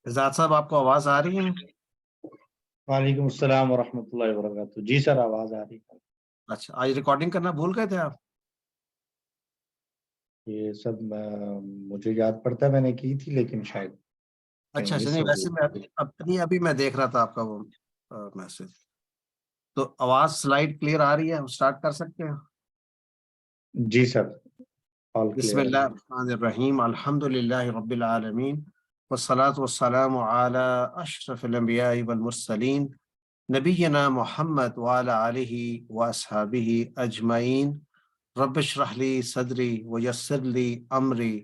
اعجاز صاحب آپ کو آواز آ رہی ہے؟ وعلیکم السلام ورحمۃ اللہ وبرکاتہ. جی سر آواز آ رہی ہے. اچھا، آج ریکارڈنگ کرنا بھول گئے تھے آپ؟ یہ سب مجھے یاد پڑتا ہے میں نے کی تھی لیکن شاید کہیں اچھا مس نہیں، ہو ویسے میں گئی. ابھی میں دیکھ رہا تھا آپ کا وہ میسج. تو آواز سلائڈ کلیئر آ رہی ہے، ہم سٹارٹ کر سکتے ہیں؟ جی سر آل بسم کلیئر. اللہ الرحمن الرحیم، الحمد للہ رب العالمین، والصلاة والسلام علی اشرف الانبیاء والمرسلین، نبینا محمد وعلی آلہ واصحابہ اجمعین. رب اشرح لی صدری ویسر لی امری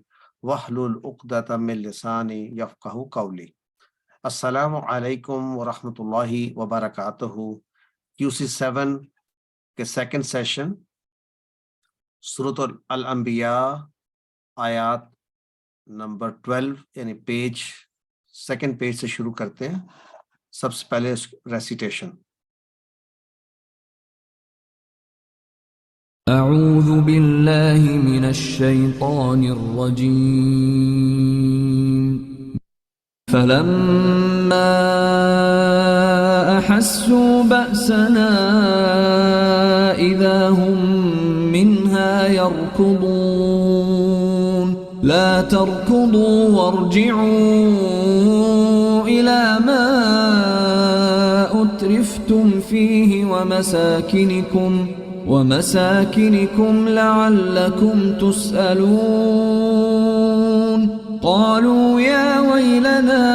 واحلل عقدۃ من لسانی یفقہوا قولی. السلام علیکم ورحمۃ اللہ وبرکاتہ. QC7 کے سیکنڈ سیشن سورۃ الانبیاء آیات نمبر 12 یعنی سیکنڈ پیج سے شروع کرتے ہیں. سب سے پہلے ریسیٹیشن. اعوذ باللہ من الشیطان الرجیم فلما احسوا بأسنا اذا هم منها يركضون لا تركضوا وارجعوا الى ما اترفتم فيه ومساكنكم لعلكم تسألون. قالوا يا ويلنا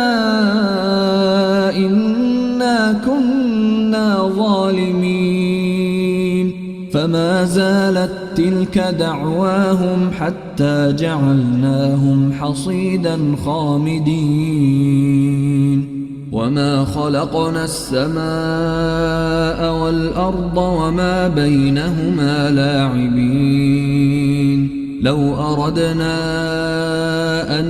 إنا كنا ظالمين فما زالت تلك دعواهم حتى جعلناهم حصيدا خامدين. وما خلقنا السماء والأرض وما بينهما لاعبين لو أردنا أن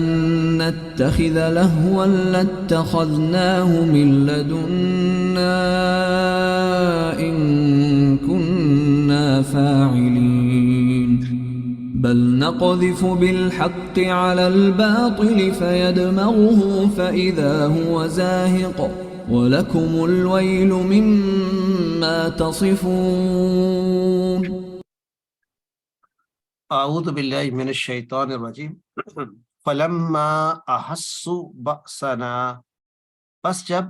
نتخذ لهوا لاتخذناه من لدنا إن كنا فاعلين بل نقذف بالحق على الباطل فيدمغه فإذا هو زاهق ولكم الويل مما تصفون. اعوذ باللہ من الشیطان الرجیم. فلما احسوا بأسنا، بس جب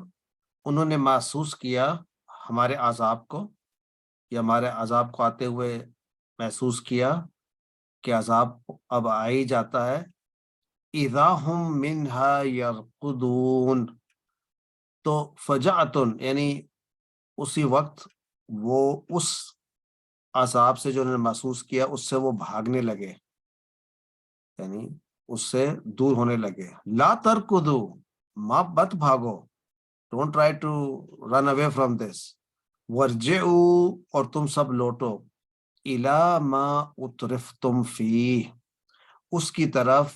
انہوں نے محسوس کیا ہمارے عذاب کو، یا ہمارے عذاب کو آتے ہوئے محسوس کیا کہ عذاب اب آ ہی جاتا ہے. اذا هم منها يرقدون، تو فجعتن یعنی اسی وقت وہ اس عذاب سے جو انہوں نے محسوس کیا اس سے وہ بھاگنے لگے، یعنی اس سے دور ہونے لگے. لا ترکدو، مت بھاگو، don't try to run away from this. ورجعو، اور تم سب لوٹو، الی ما اترفتم فیہ، اس کی طرف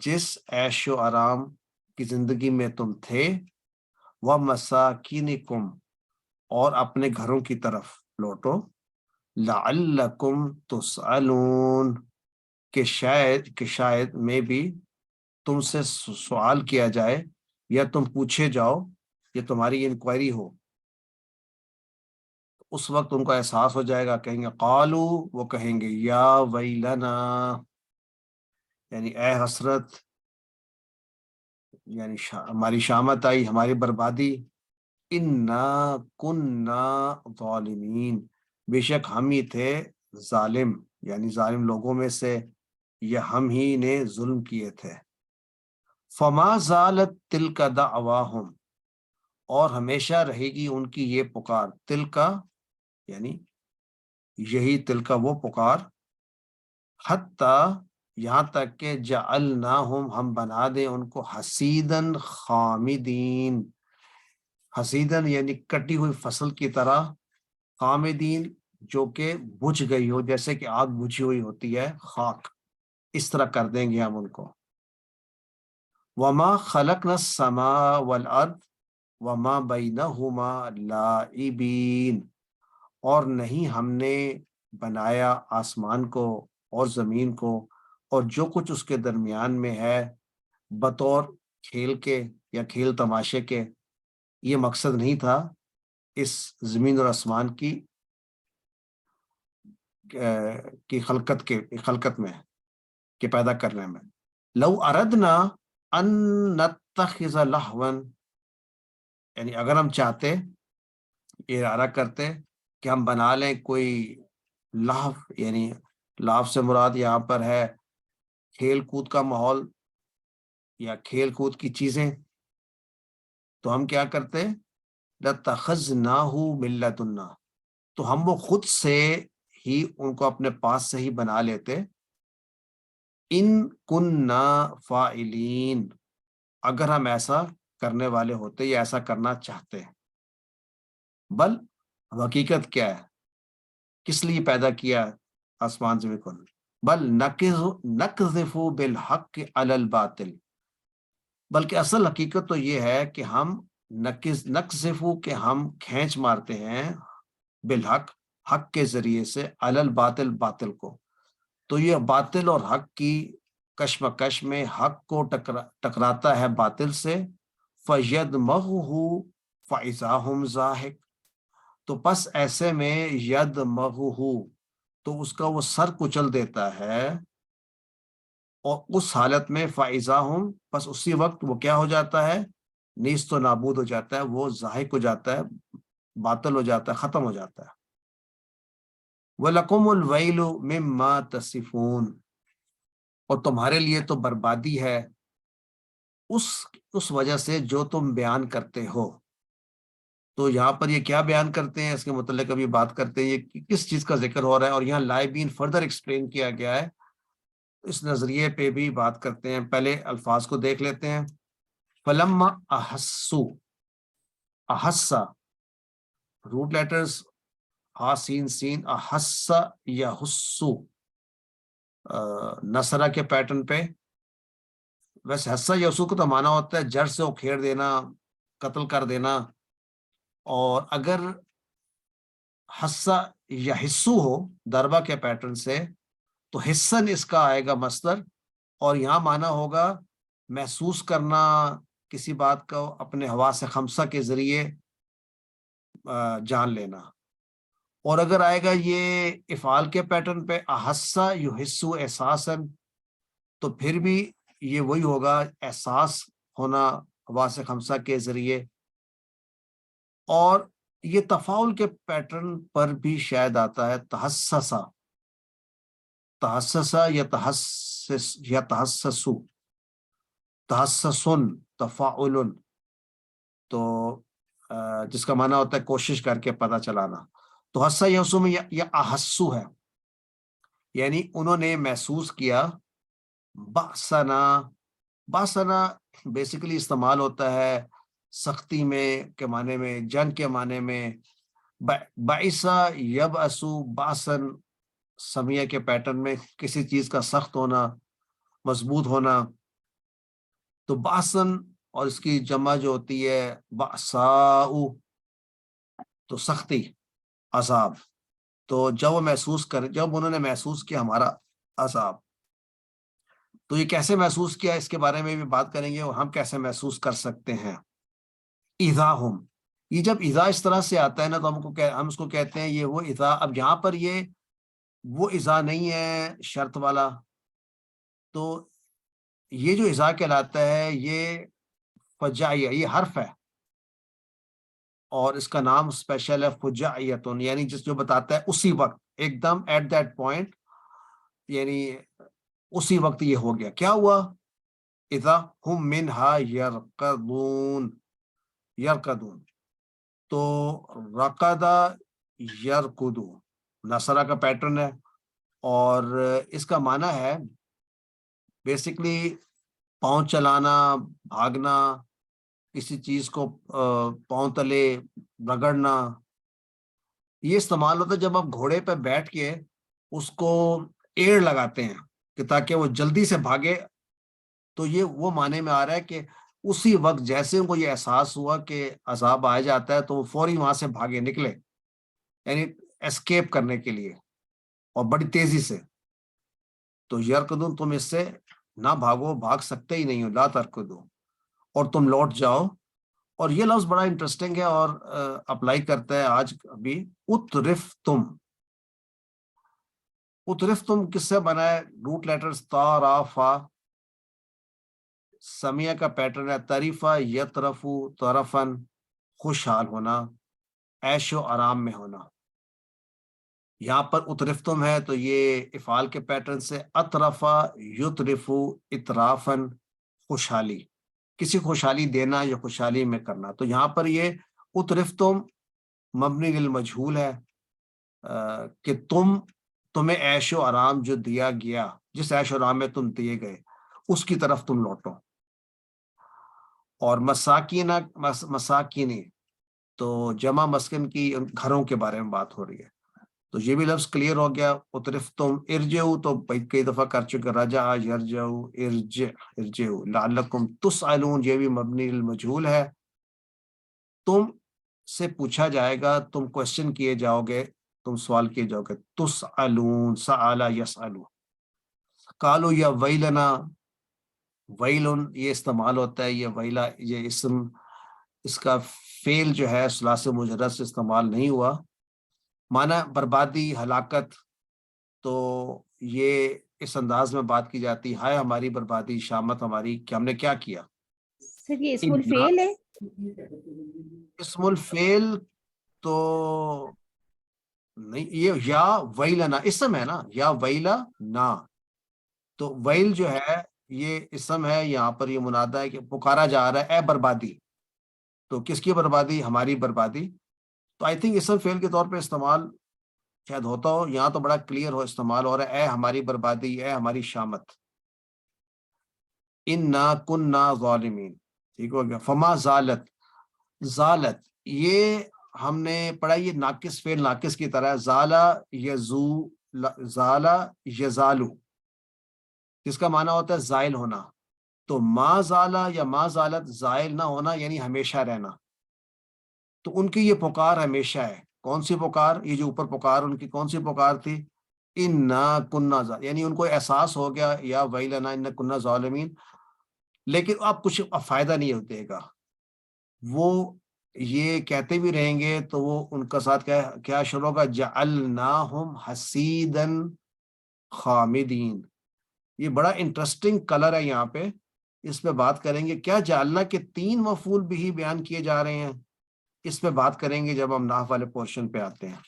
جس عیش و آرام کی زندگی میں تم تھے. ومساکینکم، اور اپنے گھروں کی طرف لوٹو. لعلکم تسألون، کہ شاید میں بھی تم سے سوال کیا جائے یا تم پوچھے جاؤ یا تمہاری انکوائری ہو. اس وقت ان کو احساس ہو جائے گا، کہیں گے قالو، وہ کہیں گے یا ویلنا، یعنی اے حسرت، یعنی ہماری شامت آئی، ہماری بربادی. انا کننا ظالمین، بے شک ہم ہی تھے ظالم، یعنی ظالم لوگوں میں سے، یا ہم ہی نے ظلم کیے تھے. فما زالت تلک دعواہم، اور ہمیشہ رہے گی ان کی یہ پکار. تلکا یعنی یہی تلکا وہ پکار. حتی، یہاں تک کہ جعلناہم، ہم بنا دیں ان کو حصیدن خامدین. حصیدن یعنی کٹی ہوئی فصل کی طرح، خامدین جو کہ بجھ گئی ہو، جیسے کہ آگ بجھی ہوئی ہوتی ہے، خاک، اس طرح کر دیں گے ہم ان کو. وما خلقنا السماء والارض وما بینہما لاعبین، اور نہیں ہم نے بنایا آسمان کو اور زمین کو اور جو کچھ اس کے درمیان میں ہے بطور کھیل کے یا کھیل تماشے کے، یہ مقصد نہیں تھا اس زمین اور آسمان کی خلقت میں، کہ پیدا کرنے میں. لو اردنا ان نتخذ لہوا، یعنی اگر ہم چاہتے، ارادہ کرتے کہ ہم بنا لیں کوئی لہو، یعنی لہو سے مراد یہاں پر ہے کھیل کود کا ماحول یا کھیل کود کی چیزیں، تو ہم کیا کرتے؟ لَتَّخَذْنَاهُ مِن لَّدُنَّا، تو ہم وہ خود سے ہی ان کو اپنے پاس سے ہی بنا لیتے. ان کننا فاعلین، اگر ہم ایسا کرنے والے ہوتے یا ایسا کرنا چاہتے. بل حقیقت کیا ہے، کس لیے پیدا کیا آسمان زمین کو؟ بل نقذف بالحق علی الباطل، بلکہ اصل حقیقت تو یہ ہے کہ ہم نقذف، کہ ہم کھینچ مارتے ہیں بالحق، حق کے ذریعے سے، علی الباطل، باطل کو. تو یہ باطل اور حق کی کشمکش میں حق کو ٹکراتا ہے باطل سے. فَيَدْمَغُهُ فَإِذَا هُمْ زَاهِقٌ، تو پس ایسے میں يَدْمَغُهُ، تو اس کا وہ سر کچل دیتا ہے، اور اس حالت میں فَإِذَا هُمْ، پس اسی وقت وہ کیا ہو جاتا ہے؟ نیست و نابود ہو جاتا ہے، وہ زاہق ہو جاتا ہے، باطل ہو جاتا ہے، ختم ہو جاتا ہے. وَلَكُمُ الْوَيْلُ مِمَّا تَصِفُونَ، اور تمہارے لیے تو بربادی ہے اس وجہ سے جو تم بیان کرتے ہو. تو یہاں پر یہ کیا بیان کرتے ہیں، اس کے متعلق ابھی بات کرتے ہیں، یہ کس چیز کا ذکر ہو رہا ہے، اور یہاں لائبین فردر ایکسپلین کیا گیا ہے، اس نظریے پہ بھی بات کرتے ہیں. پہلے الفاظ کو دیکھ لیتے ہیں. فَلَمَّا أَحَسُّوا، احسا، روٹ لیٹرز ہا سین سین، احسا یا حسو، نصرہ کے پیٹرن پہ. ویسے حسا یا حسو کو تو مانا ہوتا ہے جڑ سے اکھیڑ دینا، قتل کر دینا. اور اگر حسا یا حسو ہو ضربہ کے پیٹرن سے، تو حسن اس کا آئے گا مصدر، اور یہاں مانا ہوگا محسوس کرنا کسی بات کو اپنے حواس خمسہ کے ذریعے جان لینا. اور اگر آئے گا یہ افعال کے پیٹرن پہ احسا یحسو احساسن، تو پھر بھی یہ وہی ہوگا، احساس ہونا حواس خمسہ کے ذریعے. اور یہ تفاعل کے پیٹرن پر بھی شاید آتا ہے تحسسا، تحسسا یا تحسس یا تحسسو، تحسسن، تفاعل، تو جس کا معنی ہوتا ہے کوشش کر کے پتہ چلانا. تو حسا یا حسو میں یا احسو ہے، یعنی انہوں نے محسوس کیا. باسنا، باسنا بیسیکلی استعمال ہوتا ہے سختی میں کے معنی میں، جنگ کے معنی میں. بعثا یبعثو باسن، سمیہ کے پیٹرن میں کسی چیز کا سخت ہونا، مضبوط ہونا. تو باسن، اور اس کی جمع جو ہوتی ہے باساؤ، تو سختی، عذاب. تو جب انہوں نے محسوس کیا ہمارا عذاب، تو یہ کیسے محسوس کیا، اس کے بارے میں بھی بات کریں گے، اور ہم کیسے محسوس کر سکتے ہیں. اذا ہم، یہ جب اذا اس طرح سے آتا ہے نا، تو ہم اس کو کہتے ہیں یہ وہ اذا. اب یہاں پر یہ وہ اذا نہیں ہے شرط والا، تو یہ جو اذا کہلاتا ہے یہ فجائیہ، یہ حرف ہے، اور اس کا نام اسپیشل ہے فجائیتن، یعنی جو بتاتا ہے اسی وقت، ایک دم ایٹ دیٹ پوائنٹ، یعنی اسی وقت یہ ہو گیا. کیا ہوا؟ اذا ہم منہا یرقدون، یرقدون، تو رقدہ یرقدو نصرہ کا پیٹرن ہے، اور اس کا معنی ہے بیسکلی پاؤں چلانا، بھاگنا، کسی چیز کو پاؤں تلے رگڑنا. یہ استعمال ہوتا ہے جب آپ گھوڑے پہ بیٹھ کے اس کو ایڑ لگاتے ہیں کہ تاکہ وہ جلدی سے بھاگے. تو یہ وہ معنی میں آ رہا ہے کہ اسی وقت جیسے ان کو یہ احساس ہوا کہ عذاب آ جاتا ہے، تو وہ فوری وہاں سے بھاگے نکلے، یعنی اسکیپ کرنے کے لیے، اور بڑی تیزی سے. تو یرکدون، تم اس سے نہ بھاگو، بھاگ سکتے ہی نہیں ہو، لا ترکدو. اور تم لوٹ جاؤ. اور یہ لفظ بڑا انٹرسٹنگ ہے اور اپلائی کرتا ہے آج ابھی. اترفتم. اترفتم کس سے بنا ہے؟ روٹ لیٹرز تا را فا. سمیہ کا پیٹرن ہے طریفہ یطرفو طرفن، خوشحال ہونا، عیش و آرام میں ہونا. یہاں پر اترفتم ہے تو یہ افعال کے پیٹرن سے اطرفا یطرفو اطرافن، خوشحالی، کسی خوشحالی دینا یا خوشحالی میں کرنا. تو یہاں پر یہ اترفتم مبنی للمجہول ہے کہ تمہیں عیش و آرام جو دیا گیا، جس عیش و آرام میں تم دیے گئے اس کی طرف تم لوٹو. اور مساکینی تو جمع مسکن کی گھروں کے بارے میں بات ہو رہی ہے. تو یہ بھی لفظ کلیئر ہو گیا. اترفتم ارجعوا تو کئی دفعہ کر چکے، رجع یرجعو ارجعوا. لعلکم تسألون یہ بھی مبنی للمجہول ہے، تم سے پوچھا جائے گا، تم کوشچن کیے جاؤ گے، تم سوال کیے جاؤ گے. تسألون سأل یسألو. قالوا یا ویلنا، ویلن یہ استعمال ہوتا ہے، یہ ویلا یہ اسم، اس کا فعل جو ہے ثلاثی مجرد سے استعمال نہیں ہوا. معنی بربادی، ہلاکت. تو یہ اس انداز میں بات کی جاتی، ہائے ہماری بربادی، شامت ہماری کہ ہم نے کیا کیا. سر یہ اسم الفعل ہے؟ اسم الفعل تو نہیں، یہ یا ویلنا اسم ہے نا، یا ویلا نا. تو ویل جو ہے یہ اسم ہے، یہاں پر یہ منادہ ہے کہ پکارا جا رہا ہے اے بربادی. تو کس کی بربادی؟ ہماری بربادی. تو آئی تھنک اسم فعل کے طور پہ استعمال شاید ہوتا ہو، یہاں تو بڑا کلیئر ہو استعمال ہو رہا ہے اے ہماری بربادی، اے ہماری شامت. انا کننا ظالمین. ٹھیک ہو گیا. فما زالت، زالت یہ ہم نے پڑھا، یہ ناقص فعل ناقص کی طرح ہے. زالا یزو، زالا یزالو، جس کا معنی ہوتا ہے زائل ہونا. تو ما زالا یا ما زالت زائل نہ ہونا یعنی ہمیشہ رہنا. تو ان کی یہ پکار ہمیشہ ہے. کون سی پکار؟ یہ جو اوپر پکار ان کی کون سی پکار تھی؟ انا کننا، یعنی ان کو احساس ہو گیا یا ویلنا انا کننا ظالمین. لیکن اب کچھ فائدہ نہیں دے گا. وہ یہ کہتے بھی رہیں گے تو وہ ان کا ساتھ کیا شروع ہوگا؟ جعلناہم حسیدن خامدین. یہ بڑا انٹرسٹنگ کلر ہے یہاں پہ، اس پہ بات کریں گے. کیا جعلنا کے 3 مفعول بھی بیان کیے جا رہے ہیں؟ اس پہ بات کریں گے جب ہم نحو والے پورشن پہ آتے ہیں.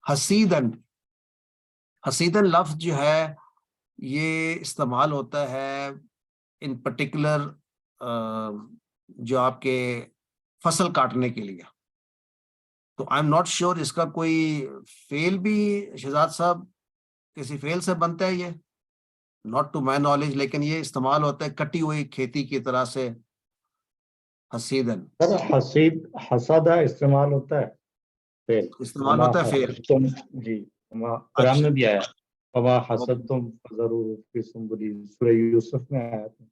حسیدن، حسیدن لفظ جو ہے یہ استعمال ہوتا ہے ان پرٹیکولر جو آپ کے فصل کاٹنے کے لیے. تو آئی ایم ناٹ شیور اس کا کوئی فعل بھی شہزاد صاحب کسی فعل سے بنتا ہے یہ، ناٹ ٹو مائی نالج، لیکن یہ استعمال ہوتا ہے کٹی ہوئی کھیتی کی طرح سے. حسیدن حسید حسدہ استعمال ہوتا ہے فعل، استعمال ہوتا ہے فعل. تم جی قرآن میں بھی آیا وما اوکے حسدتم فذروه فی سنبلہ، سورہ یوسف میں آیا تھا.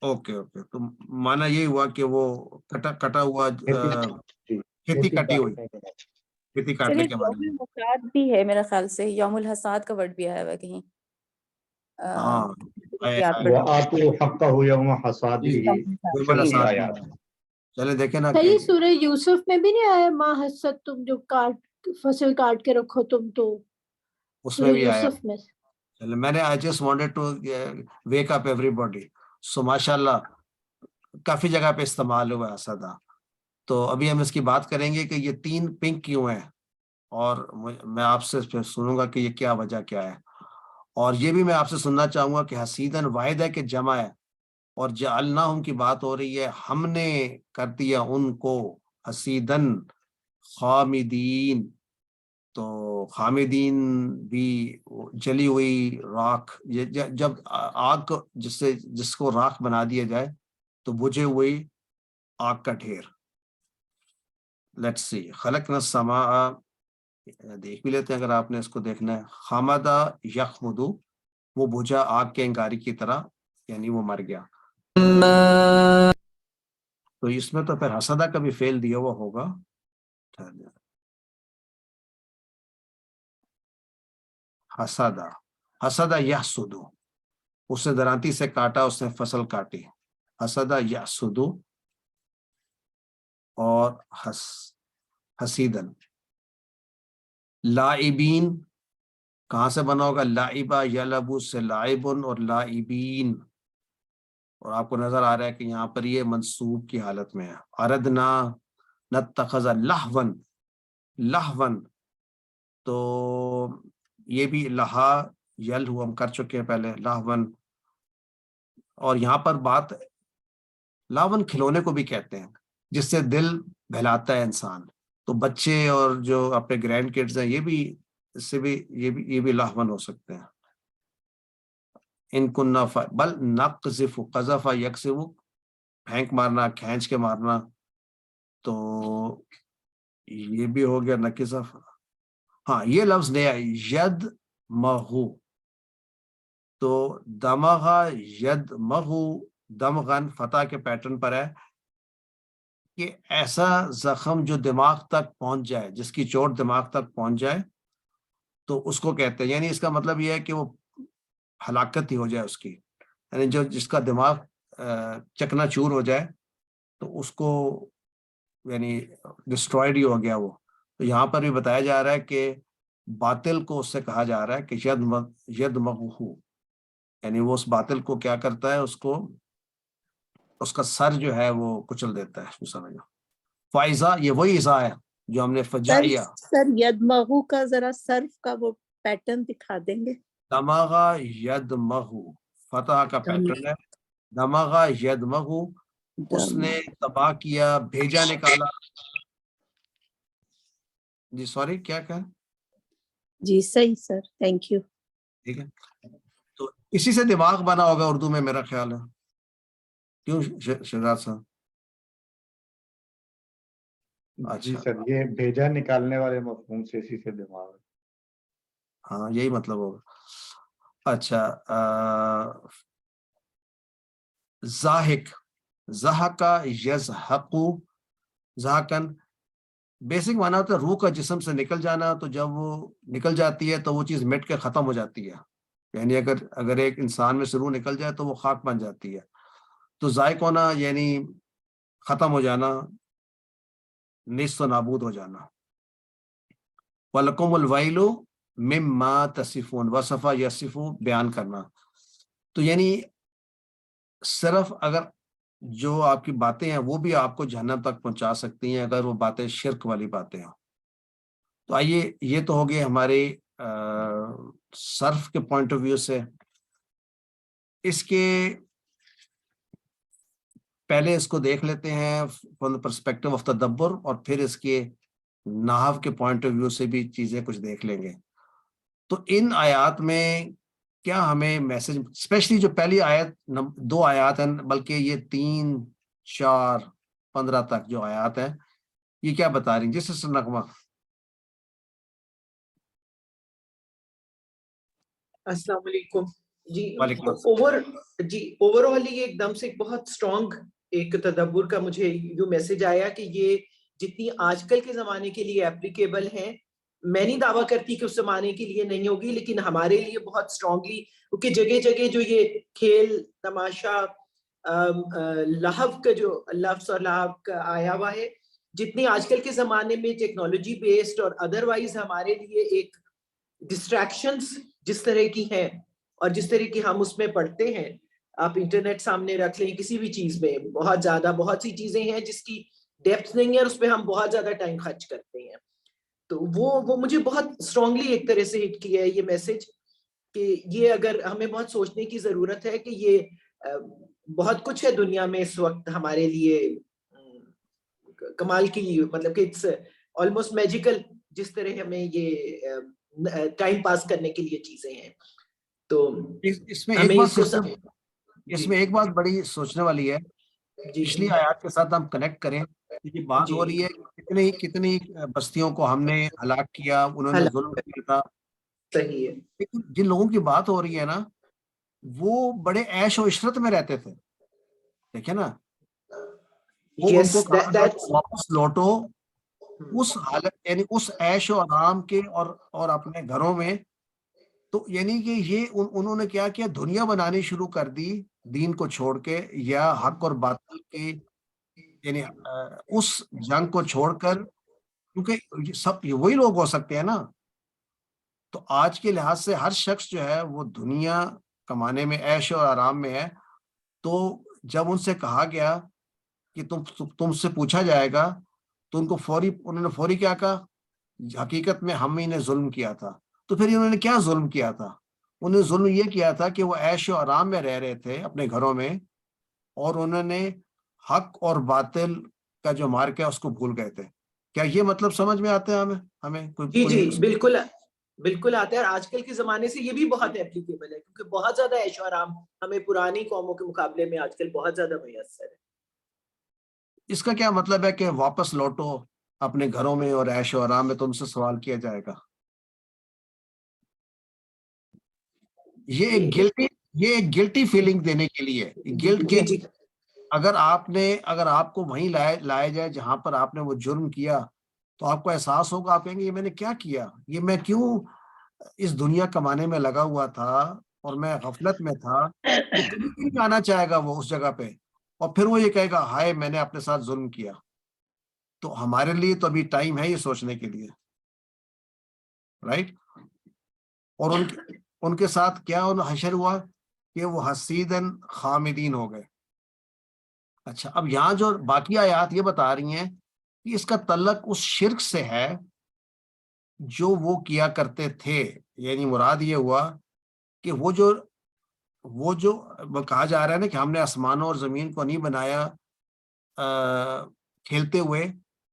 اوکے. تو معنی یہی ہوا کہ وہ کٹا ہوا کھیتی کٹی ہوئی، کھیتی سر کاٹنے ایک کے یوم معنی میں. الحساد بھی ہے میرے خیال سے، یوم الحساد کا ورڈ بھی آیا ہوا ہے کہیں. ہاں یاد پڑ وآتوا حقہ یوم حصادہ، یوم پھر الحساد آیا. چلے دیکھیں نا سر کہ یہ سورہ یوسف میں بھی نہیں آیا ما حسد تم جو فصل کاٹ کے رکھو تم، تو اس میں سورہ بھی آیا. یوسف میں. چلے میں نے I just wanted to wake up everybody. So ماشاء اللہ کافی جگہ پہ استعمال ہوا ہے حسدہ. تو ابھی ہم اس کی بات کریں گے کہ یہ 3 پنک کیوں ہیں، اور میں آپ سے پھر سنوں گا کہ یہ کیا وجہ کیا ہے. اور یہ بھی میں آپ سے سننا چاہوں گا کہ حسیدن واحد ہے کہ جمع ہے، اور جعلناہم کی بات ہو رہی ہے، ہم نے کر دیا ان کو حسیدن خامدین. تو خامدین بھی جلی ہوئی راکھ، جب آگ جس کو راکھ بنا دیا جائے تو بجھے ہوئی آگ کا ڈھیر. Let's see. خلقنا السماء دیکھ بھی لیتے ہیں اگر آپ نے اس کو دیکھنا ہے. خامدہ یخمدو، وہ بجھا آگ کے انگاری کی طرح، یعنی وہ مر گیا. تو اس میں تو پھر حسدہ کا بھی فعل دیا ہوا ہوگا. حسدہ، حسدہ یحسدو، اس نے درانتی سے کاٹا، اس نے فصل کاٹی. حسدا یحسدو اور حسیدن. لائبین کہاں سے بنا ہوگا؟ لائبہ یلبو سے لائبن اور لائبین. اور آپ کو نظر آ رہا ہے کہ یہاں پر یہ منصوب کی حالت میں ہے. اردنا نتخذ لہون، لہون تو یہ بھی لہا یلہو ہم کر چکے ہیں پہلے، لہون. اور یہاں پر بات لاون کھلونے کو بھی کہتے ہیں جس سے دل بہلاتا ہے انسان. تو بچے اور جو اپنے گرینڈ کڈز ہیں یہ بھی اس سے بھی یہ بھی لاون ہو سکتے ہیں. ان کننا بل نقذف، قذف یکسف پھینک مارنا، کھینچ کے مارنا، تو یہ بھی ہو گیا نقذف. ہاں یہ لفظ نیا ید مغو، تو دمغا ید مغو دمغن فتح کے پیٹرن پر ہے کہ ایسا زخم جو دماغ تک پہنچ جائے، جس کی چوٹ دماغ تک پہنچ جائے تو اس کو کہتے ہیں. یعنی اس کا مطلب یہ ہے کہ وہ ہلاکت ہی ہو جائے اس کی، یعنی جو جس کا دماغ چکنا چور ہو جائے تو اس کو یعنی ڈسٹرائڈ ہی ہو گیا وہ. تو یہاں پر بھی بتایا جا رہا ہے کہ باطل کو اس سے کہا جا رہا ہے کہ ید مغو، یعنی وہ اس باطل کو کیا کرتا ہے، اس کو اس کا سر جو ہے وہ کچل دیتا ہے. سمجھو فائزہ یہ وہی ازا ہے جو ہم نے فجائیہ. سر یدمغو کا ذرا صرف کا وہ پیٹرن دکھا دیں گے؟ دماغا ید مغو فتح کا پیٹرن ہے. دماغا ید مغو اس نے تباہ کیا، بھیجا نکالا. جی سوری کیا کہا؟ جی صحیح سر، تھینک یو. ٹھیک ہے، تو اسی سے دماغ بنا ہوگا اردو میں میرا خیال ہے. کیوں شہزاد صاحب؟ جی اچھا سر، یہ بھیجا نکالنے والے مفہوم سے اسی سے دماغ. ہاں یہی مطلب ہوگا. اچھا زاہک، زہکا یزہقو زہکن بیسک معنی ہوتا ہے روح کا جسم سے نکل جانا. تو جب وہ نکل جاتی ہے تو وہ چیز مٹ کے ختم ہو جاتی ہے. یعنی اگر ایک انسان میں سے روح نکل جائے تو وہ خاک بن جاتی ہے. تو ذائق ہونا یعنی ختم ہو جانا، نیست و نابود ہو جانا. وَلَكُمُ الْوَيْلُ مِمَّا تَصِفُونَ، وصفہ یصفو بیان کرنا. تو یعنی صرف اگر جو آپ کی باتیں ہیں وہ بھی آپ کو جہنم تک پہنچا سکتی ہیں اگر وہ باتیں شرک والی باتیں ہوں. تو آئیے یہ تو ہو گئی ہمارے صرف کے پوائنٹ آف ویو سے. اس کے پہلے اس کو دیکھ لیتے ہیں فرام دا پرسپیکٹو آف تدبر، اور پھر اس کے نحو کے پوائنٹ آف ویو سے بھی چیزیں کچھ دیکھ لیں گے. تو ان آیات میں کیا ہمیں میسج، اسپیشلی جو پہلی آیت 2 آیات ہیں، بلکہ یہ 3 4 15 تک جو آیات ہیں، یہ کیا بتا رہی ہیں؟ جس سے نغمہ. السلام علیکم. جی وعلیکم السلام. اوور آل یہ ایک دم سے ایک بہت اسٹرانگ ایک تدبر کا مجھے جو میسج آیا کہ یہ جتنی آج کل کے زمانے کے لیے اپلیکیبل ہیں، میں نہیں دعویٰ کرتی کہ اس زمانے کے لیے نہیں ہوگی، لیکن ہمارے لیے بہت اسٹرانگلی، کیونکہ جگہ جگہ جو یہ کھیل تماشا لہو کا جو لفظ اور لہو کا آیا ہوا ہے، جتنی آج کل کے زمانے میں ٹیکنالوجی بیسڈ اور ادروائز ہمارے لیے ایک ڈسٹریکشنز جس طرح کی ہیں اور جس طرح کی ہم اس میں پڑھتے ہیں، آپ انٹرنیٹ سامنے رکھ لیں، کسی بھی چیز میں بہت زیادہ بہت سی چیزیں ہیں جس کی ڈیپتھ نہیں ہے اور اس پہ ہم بہت زیادہ ٹائم خرچ کرتے ہیں. تو وہ مجھے بہت اسٹرانگلی ایک طرح سے ہٹ کیا ہے یہ میسج کہ یہ اگر ہمیں بہت سوچنے کی ضرورت ہے کہ یہ بہت کچھ ہے دنیا میں اس وقت ہمارے لیے کمال کی، مطلب کہ اٹس آلموسٹ میجیکل جس طرح ہمیں یہ ٹائم پاس کرنے کے لیے چیزیں ہیں. تو اس میں ہمیں اس میں ایک بات بڑی سوچنے والی ہے. پچھلی آیات کے ساتھ ہم کنیکٹ کریں، یہ بات ہو رہی ہے کہ کتنی بستیوں کو ہم نے ہلاک کیا، انہوں نے ظلم کیا تھا. صحیح ہے. لیکن جن لوگوں کی بات ہو رہی ہے نا، وہ بڑے عیش و عشرت میں رہتے تھے. دیکھیں نا، وہ ان کو کہا گیا کہ واپس لوٹو اس حالت، یعنی اس عیش و آرام کے اور اپنے گھروں میں. تو یعنی کہ یہ انہوں نے کیا کیا، دنیا بنانی شروع کر دی دین کو چھوڑ کے یا حق اور باطل کی یعنی اس جنگ کو چھوڑ کر، کیونکہ سب وہی لوگ ہو سکتے ہیں نا. تو آج کے لحاظ سے ہر شخص جو ہے وہ دنیا کمانے میں عیش اور آرام میں ہے. تو جب ان سے کہا گیا کہ تم سے پوچھا جائے گا تو انہوں نے فوری کیا کہا؟ حقیقت میں ہم ہی نے ظلم کیا تھا. تو پھر انہوں نے کیا ظلم کیا تھا؟ انہوں نے ظلم یہ کیا تھا کہ وہ عیش و آرام میں رہ رہے تھے اپنے گھروں میں، اور انہوں نے حق اور باطل کا جو مارک ہے اس کو بھول گئے تھے. کیا یہ مطلب سمجھ میں آتے ہیں ہمیں جی جی بالکل بالکل آتا ہے. اور آج کل کے زمانے سے یہ بھی بہت ایپلیکیبل ہے، کیونکہ بہت زیادہ عیش و آرام ہمیں پرانی قوموں کے مقابلے میں آج کل بہت زیادہ میسر ہے. اس کا کیا مطلب ہے کہ واپس لوٹو اپنے گھروں میں اور عیش و آرام میں؟ تم سے سوال کیا جائے گا. یہ ایک گلٹی فیلنگ دینے کے لیے، گلٹ کے جی اگر آپ کو وہیں لایا جائے جہاں پر آپ نے وہ جرم کیا تو آپ کو احساس ہوگا، آپ کہیں گے یہ میں نے کیا کیا، یہ میں کیوں اس دنیا کمانے میں لگا ہوا تھا اور میں غفلت میں تھا. تو کبھی نہیں آنا چاہے گا وہ اس جگہ پہ، اور پھر وہ یہ کہے گا ہائے میں نے اپنے ساتھ ظلم کیا. تو ہمارے لیے تو ابھی ٹائم ہے یہ سوچنے کے لیے، رائٹ. اور ان کے ساتھ کیا حشر ہوا کہ وہ حسیدن خامدین ہو گئے. اچھا، اب یہاں جو باقی آیات یہ بتا رہی ہیں کہ اس کا تعلق اس شرک سے ہے جو وہ کیا کرتے تھے. یعنی مراد یہ ہوا کہ وہ جو کہا جا رہا ہے نا کہ ہم نے آسمانوں اور زمین کو نہیں بنایا کھیلتے ہوئے،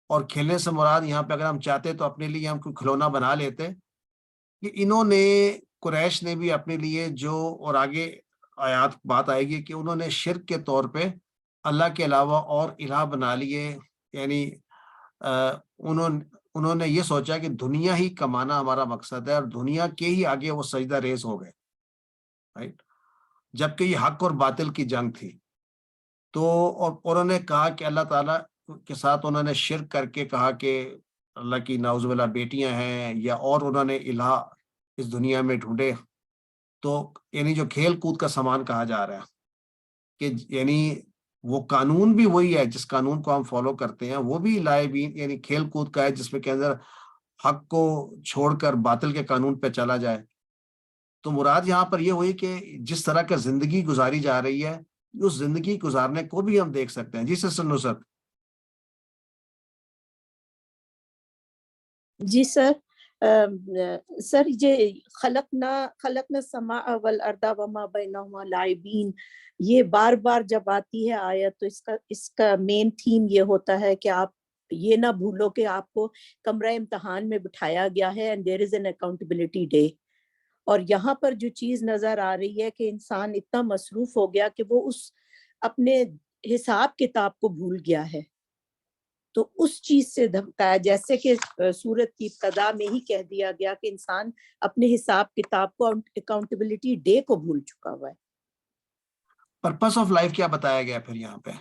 اور کھیلنے سے مراد یہاں پہ اگر ہم چاہتے تو اپنے لیے ہم کوئی کھلونا بنا لیتے. کہ انہوں نے قریش نے بھی اپنے لیے جو، اور آگے آیات بات آئے گی کہ انہوں نے شرک کے طور پہ اللہ کے علاوہ اور الہ بنا لیے. یعنی انہوں نے یہ سوچا کہ دنیا ہی کمانا ہمارا مقصد ہے، اور دنیا کے ہی آگے وہ سجدہ ریز ہو گئے، رائٹ. جبکہ یہ حق اور باطل کی جنگ تھی. تو اور انہوں نے کہا کہ اللہ تعالیٰ کے ساتھ انہوں نے شرک کر کے کہا کہ اللہ کی نعوذ باللہ بیٹیاں ہیں، یا اور انہوں نے الہ اس دنیا میں ڈھونڈے. تو یعنی جو کھیل کود کا سامان کہا جا رہا ہے کہ یعنی وہ قانون بھی وہی ہے جس قانون کو ہم فالو کرتے ہیں، وہ بھی لائبین یعنی کھیل کود کا ہے جس میں کے اندر حق کو چھوڑ کر باطل کے قانون پہ چلا جائے. تو مراد یہاں پر یہ ہوئی کہ جس طرح کا زندگی گزاری جا رہی ہے اس زندگی گزارنے کو بھی ہم دیکھ سکتے ہیں. جی سسٹر نصرت. جی سر. سر یہ خلقنا السماء والارض وما بینہما لاعبین، یہ بار بار جب آتی ہے آیت تو اس کا مین تھیم یہ ہوتا ہے کہ آپ یہ نہ بھولو کہ آپ کو کمرہ امتحان میں بٹھایا گیا ہے and there is an accountability day. اور یہاں پر جو چیز نظر آ رہی ہے کہ انسان اتنا مصروف ہو گیا کہ وہ اس اپنے حساب کتاب کو بھول گیا ہے. تو اس چیز سے دھمکایا، جیسے کہ سورت کی ابتدا میں ہی کہہ دیا گیا کہ انسان اپنے حساب کتاب کو، اکاؤنٹیبلٹی ڈے کو بھول چکا ہوا ہے. پرپس آف لائف کیا بتایا گیا پھر یہاں پہ؟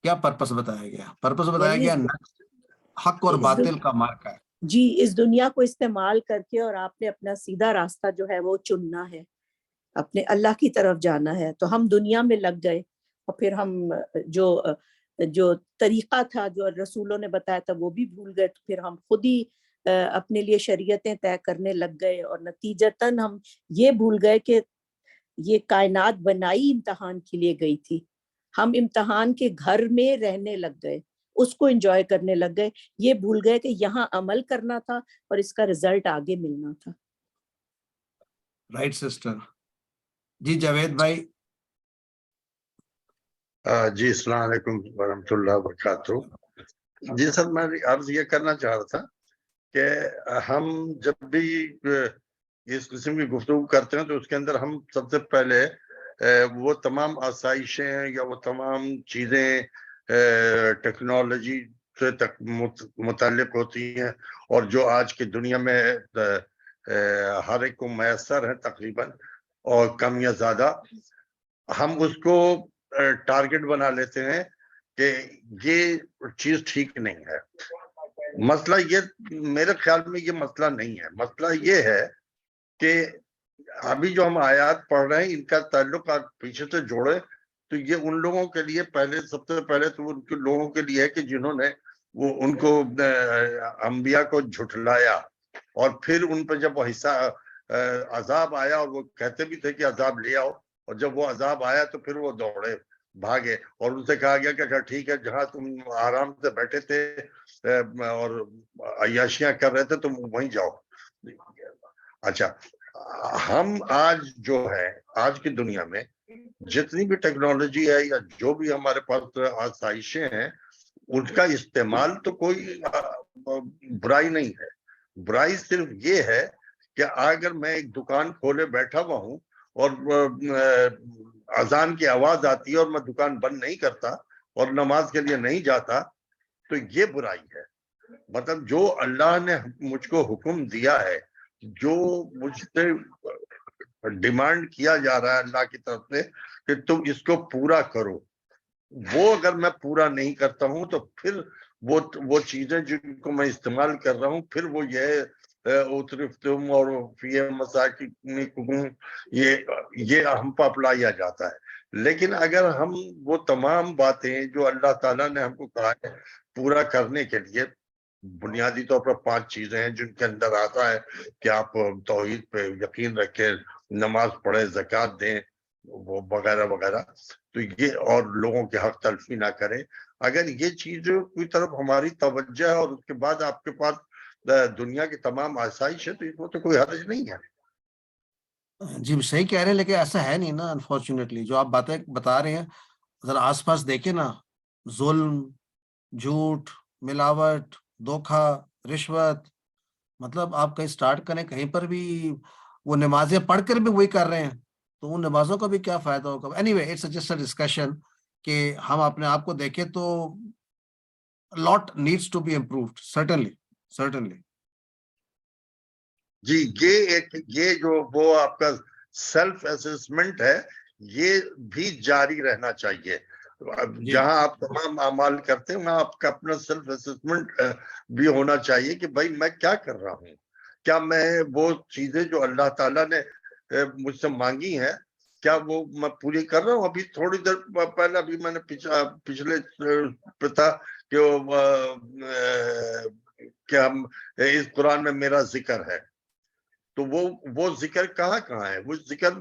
کیا پرپس بتایا گیا؟ پرپس بتایا گیا حق اور باطل کا مارکا ہے. جی، اس دنیا کو استعمال کر کے اور آپ نے اپنا سیدھا راستہ جو ہے وہ چننا ہے، اپنے اللہ کی طرف جانا ہے. تو ہم دنیا میں لگ گئے اور پھر ہم جو طریقہ تھا جو رسولوں نے بتایا تھا وہ بھی بھول گئے. تو پھر ہم خود ہی اپنے لیے شریعتیں طے کرنے لگ گئے، اور نتیجتاً ہم یہ بھول گئے کہ یہ کائنات بنائی امتحان کے لیے گئی تھی. ہم امتحان کے گھر میں رہنے لگ گئے، اس کو انجوائے کرنے لگ گئے. یہ بھول گئے کہ یہاں عمل کرنا تھا اور اس کا رزلٹ آگے ملنا تھا. Right sister. جی جاوید بھائی. جی السلام علیکم ورحمۃ اللہ وبرکاتہ. جی سر، میں عرض یہ کرنا چاہ رہا تھا کہ ہم جب بھی اس قسم کی گفتگو کرتے ہیں تو اس کے اندر ہم سب سے پہلے وہ تمام آسائشیں یا وہ تمام چیزیں ٹیکنالوجی سے متعلق ہوتی ہیں اور جو آج کی دنیا میں ہر ایک کو میسر ہے تقریباً، اور کم یا زیادہ، ہم اس کو ٹارگٹ بنا لیتے ہیں کہ یہ چیز ٹھیک نہیں ہے. مسئلہ یہ، میرے خیال میں یہ مسئلہ نہیں ہے. مسئلہ یہ ہے کہ ابھی جو ہم آیات پڑھ رہے ہیں ان کا تعلق آپ پیچھے سے جوڑیں تو یہ ان لوگوں کے لیے پہلے سب سے پہلے تو ان کے لوگوں کے لیے ہے کہ جنہوں نے وہ ان کو انبیاء کو جھٹلایا اور پھر ان پہ جب وہ حصہ عذاب آیا اور وہ کہتے بھی تھے کہ عذاب لے آؤ اور جب وہ عذاب آیا تو پھر وہ دوڑے بھاگے اور ان سے کہا گیا کہ اچھا ٹھیک ہے جہاں تم آرام سے بیٹھے تھے اور عیاشیاں کر رہے تھے تم وہیں جاؤ. اچھا ہم آج جو ہے آج کی دنیا میں جتنی بھی ٹیکنالوجی ہے یا جو بھی ہمارے پاس آسائشیں ہیں ان کا استعمال تو کوئی برائی نہیں ہے. برائی صرف یہ ہے کہ اگر میں ایک دکان کھولے بیٹھا ہوا ہوں اور اذان کی آواز آتی ہے اور میں دکان بند نہیں کرتا اور نماز کے لیے نہیں جاتا تو یہ برائی ہے. مطلب جو اللہ نے مجھ کو حکم دیا ہے جو مجھ سے ڈیمانڈ کیا جا رہا ہے اللہ کی طرف سے کہ تم اس کو پورا کرو وہ اگر میں پورا نہیں کرتا ہوں تو پھر وہ چیزیں جن کو میں استعمال کر رہا ہوں پھر وہ یہ اترفتم اور فی مساکنکم یہ ہم پر اپلایا جاتا ہے. لیکن اگر ہم وہ تمام باتیں جو اللہ تعالیٰ نے ہم کو کہا ہے پورا کرنے کے لیے بنیادی طور پر 5 چیزیں ہیں جن کے اندر آتا ہے کہ آپ توحید پہ یقین رکھیں نماز پڑھیں زکوٰۃ دیں وہ وغیرہ وغیرہ تو یہ اور لوگوں کے حق تلفی نہ کریں. اگر یہ چیزوں کی طرف ہماری توجہ ہے اور اس کے بعد آپ کے پاس دنیا کی تمام آسائش ہے تو اس میں تو کوئی حرج نہیں ہے. جی صحیح کہہ رہے ہیں لیکن ایسا ہے نہیں نا انفارچونیٹلی جو آپ باتیں بتا رہے ہیں ذرا آس پاس دیکھیں نا ظلم جھوٹ ملاوٹ دھوکہ رشوت مطلب آپ کہیں سٹارٹ کریں کہیں پر بھی وہ نمازیں پڑھ کر بھی وہی کر رہے ہیں تو ان نمازوں کا بھی کیا فائدہ ہوگا. Anyway it's just a discussion کہ ہم اپنے آپ کو دیکھیں تو lot needs to be improved certainly. جی یہ جو وہ آپ کا سیلف اسسمنٹ ہے یہ بھی جاری رہنا چاہیے. جہاں آپ تمام اعمال کرتے ہیں وہاں آپ کا اپنا سیلف اسسمنٹ بھی ہونا چاہیے کہ بھائی میں کیا کر رہا ہوں کیا میں وہ چیزیں جو اللہ تعالیٰ نے مجھ سے مانگی ہیں کیا وہ میں پوری کر رہا ہوں. ابھی تھوڑی دیر پہلے ابھی میں نے پچھلے پتا کہ ہم اس قرآن میں میرا ذکر ہے تو وہ ذکر کہاں ہے وہ ذکر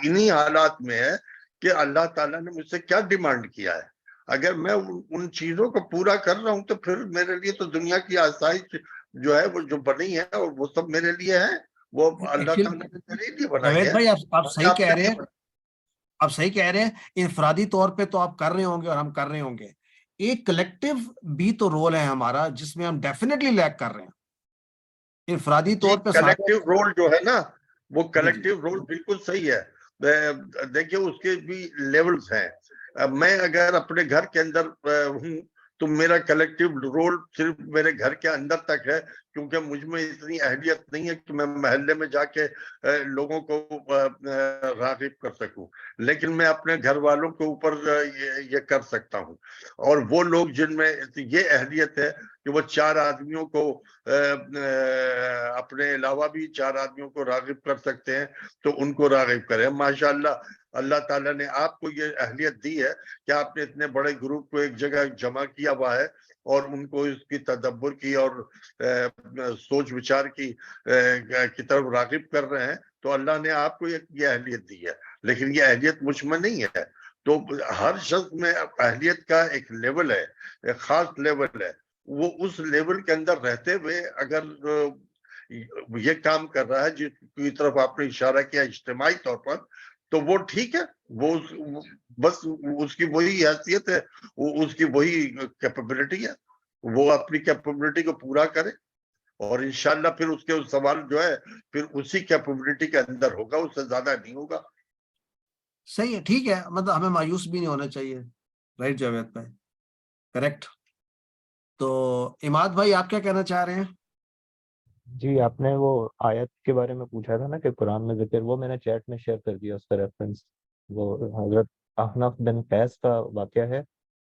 انہی حالات میں ہے کہ اللہ تعالیٰ نے مجھ سے کیا ڈیمانڈ کیا ہے. اگر میں ان چیزوں کو پورا کر رہا ہوں تو پھر میرے لیے تو دنیا کی آسائش جو ہے وہ جو بنی ہے اور وہ سب میرے لیے ہے وہ اللہ تعالیٰ نے میرے لیے بنائی جاوید ہے. بھائی آپ صحیح کہہ رہے ہیں آپ صحیح کہہ رہے ہیں انفرادی طور پہ تو آپ کر رہے ہوں گے اور ہم کر رہے ہوں گے ایک کلیکٹیو بھی تو رول ہے ہمارا جس میں ہم ڈیفینیٹلی لیک کر رہے ہیں. انفرادی طور پہ کلیکٹیو رول جو ہے نا وہ کلیکٹیو رول بالکل صحیح ہے. دیکھیے اس کے بھی لیولز ہیں. میں اگر اپنے گھر کے اندر ہوں تو میرا کلیکٹیو رول صرف میرے گھر کے اندر تک ہے کیونکہ مجھ میں اتنی اہلیت نہیں ہے کہ میں محلے میں جا کے لوگوں کو راغب کر سکوں. لیکن میں اپنے گھر والوں کے اوپر یہ کر سکتا ہوں اور وہ لوگ جن میں یہ اہلیت ہے کہ وہ 4 آدمیوں کو اپنے علاوہ بھی 4 آدمیوں کو راغب کر سکتے ہیں تو ان کو راغب کریں. ماشاءاللہ اللہ تعالیٰ نے آپ کو یہ اہلیت دی ہے کہ آپ نے اتنے بڑے گروپ کو ایک جگہ جمع کیا ہوا ہے اور ان کو اس کی تدبر کی اور سوچ وچار کی طرف راغب کر رہے ہیں تو اللہ نے آپ کو یہ اہلیت دی ہے. لیکن یہ اہلیت مجھ میں نہیں ہے. تو ہر شخص میں اہلیت کا ایک لیول ہے ایک خاص لیول ہے. وہ اس لیول کے اندر رہتے ہوئے اگر یہ کام کر رہا ہے جس کی طرف آپ نے اشارہ کیا اجتماعی طور پر تو وہ ٹھیک ہے وہ بس اس کی وہی حیثیت ہے اس کی وہی کیپیبلٹی ہے وہ اپنی کیپیبلٹی کو پورا کرے اور انشاءاللہ پھر اس کے سوال جو ہے پھر اسی کیپیبلٹی کے اندر ہوگا اس سے زیادہ نہیں ہوگا. صحیح ہے ٹھیک ہے مطلب ہمیں مایوس بھی نہیں ہونا چاہیے. رائٹ جاوید بھائی کریکٹ. تو اماد بھائی آپ کیا کہنا چاہ رہے ہیں؟ جی آپ نے وہ آیت کے بارے میں پوچھا تھا نا کہ قرآن میں ذکر وہ میں نے چیٹ میں شیئر کر دیا اس کا ریفرنس. وہ حضرت احنف بن قیس کا واقعہ ہے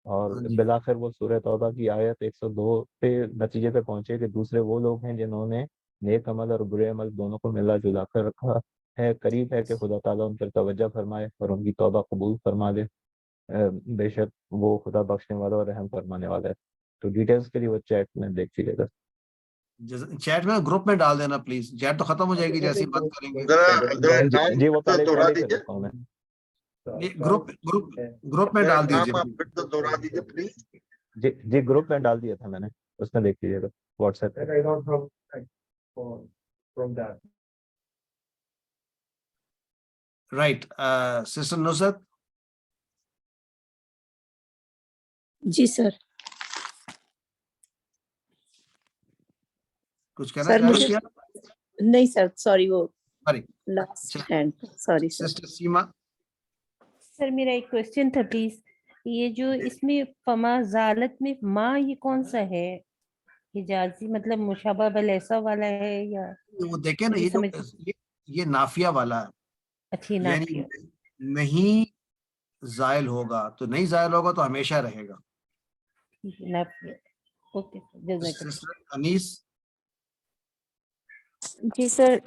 اور بالآخر وہ سورہ توبہ کی آیت 102 پہ نتیجے پہ پہنچے کہ دوسرے وہ لوگ ہیں جنہوں نے نیک عمل اور برے عمل دونوں کو ملا جلا کر رکھا ہے قریب ہے کہ خدا تعالیٰ ان پر توجہ فرمائے اور ان کی توبہ قبول فرما دے. بے شک وہ خدا بخشنے والا اور رحم فرمانے والا ہے. تو ڈیٹیلز کے لیے وہ چیٹ میں دیکھ لیجیے گا. چیٹ میں گروپ میں ڈال دینا پلیز, چیٹ تو ختم ہو جائے گی جیسے ہی بند کریں گے. ذرا نام جی وہ تو پہلے دوہرا ہی کر دیجیے. دیتا ہوں میں. گروپ میں ڈال دیجیے. نام آپ پھر تو دوہرا دیجیے پلیز. جی گروپ میں ڈال دیا تھا میں نے, اس میں دیکھ لیجیے گا واٹس ایپ پہ. رائٹ, سسٹر نصرت. جی سر. کچھ کہنا سر چاہ مجھے رہی ہیں آپ؟ نہیں سر, سوری, وہ sorry, last hand, sorry sir. Sister سیما. سر میرا ایک کوشچن تھا پلیز. یہ جو اس میں فما زالت میں ماں یہ کون سا ہے؟ حجازی مطلب مشابہ بل ایسا والا ہے یا وہ دیکھیں نا, مجھے یہ جو سمجھ. یہ نافیہ والا ہے, اچھی یعنی نافیہ. نہیں زائل ہوگا تو نہیں زائل ہوگا تو ہمیشہ رہے گا. نافیہ. اوکے جزاک اللہ. سسٹر انیس. جی سر,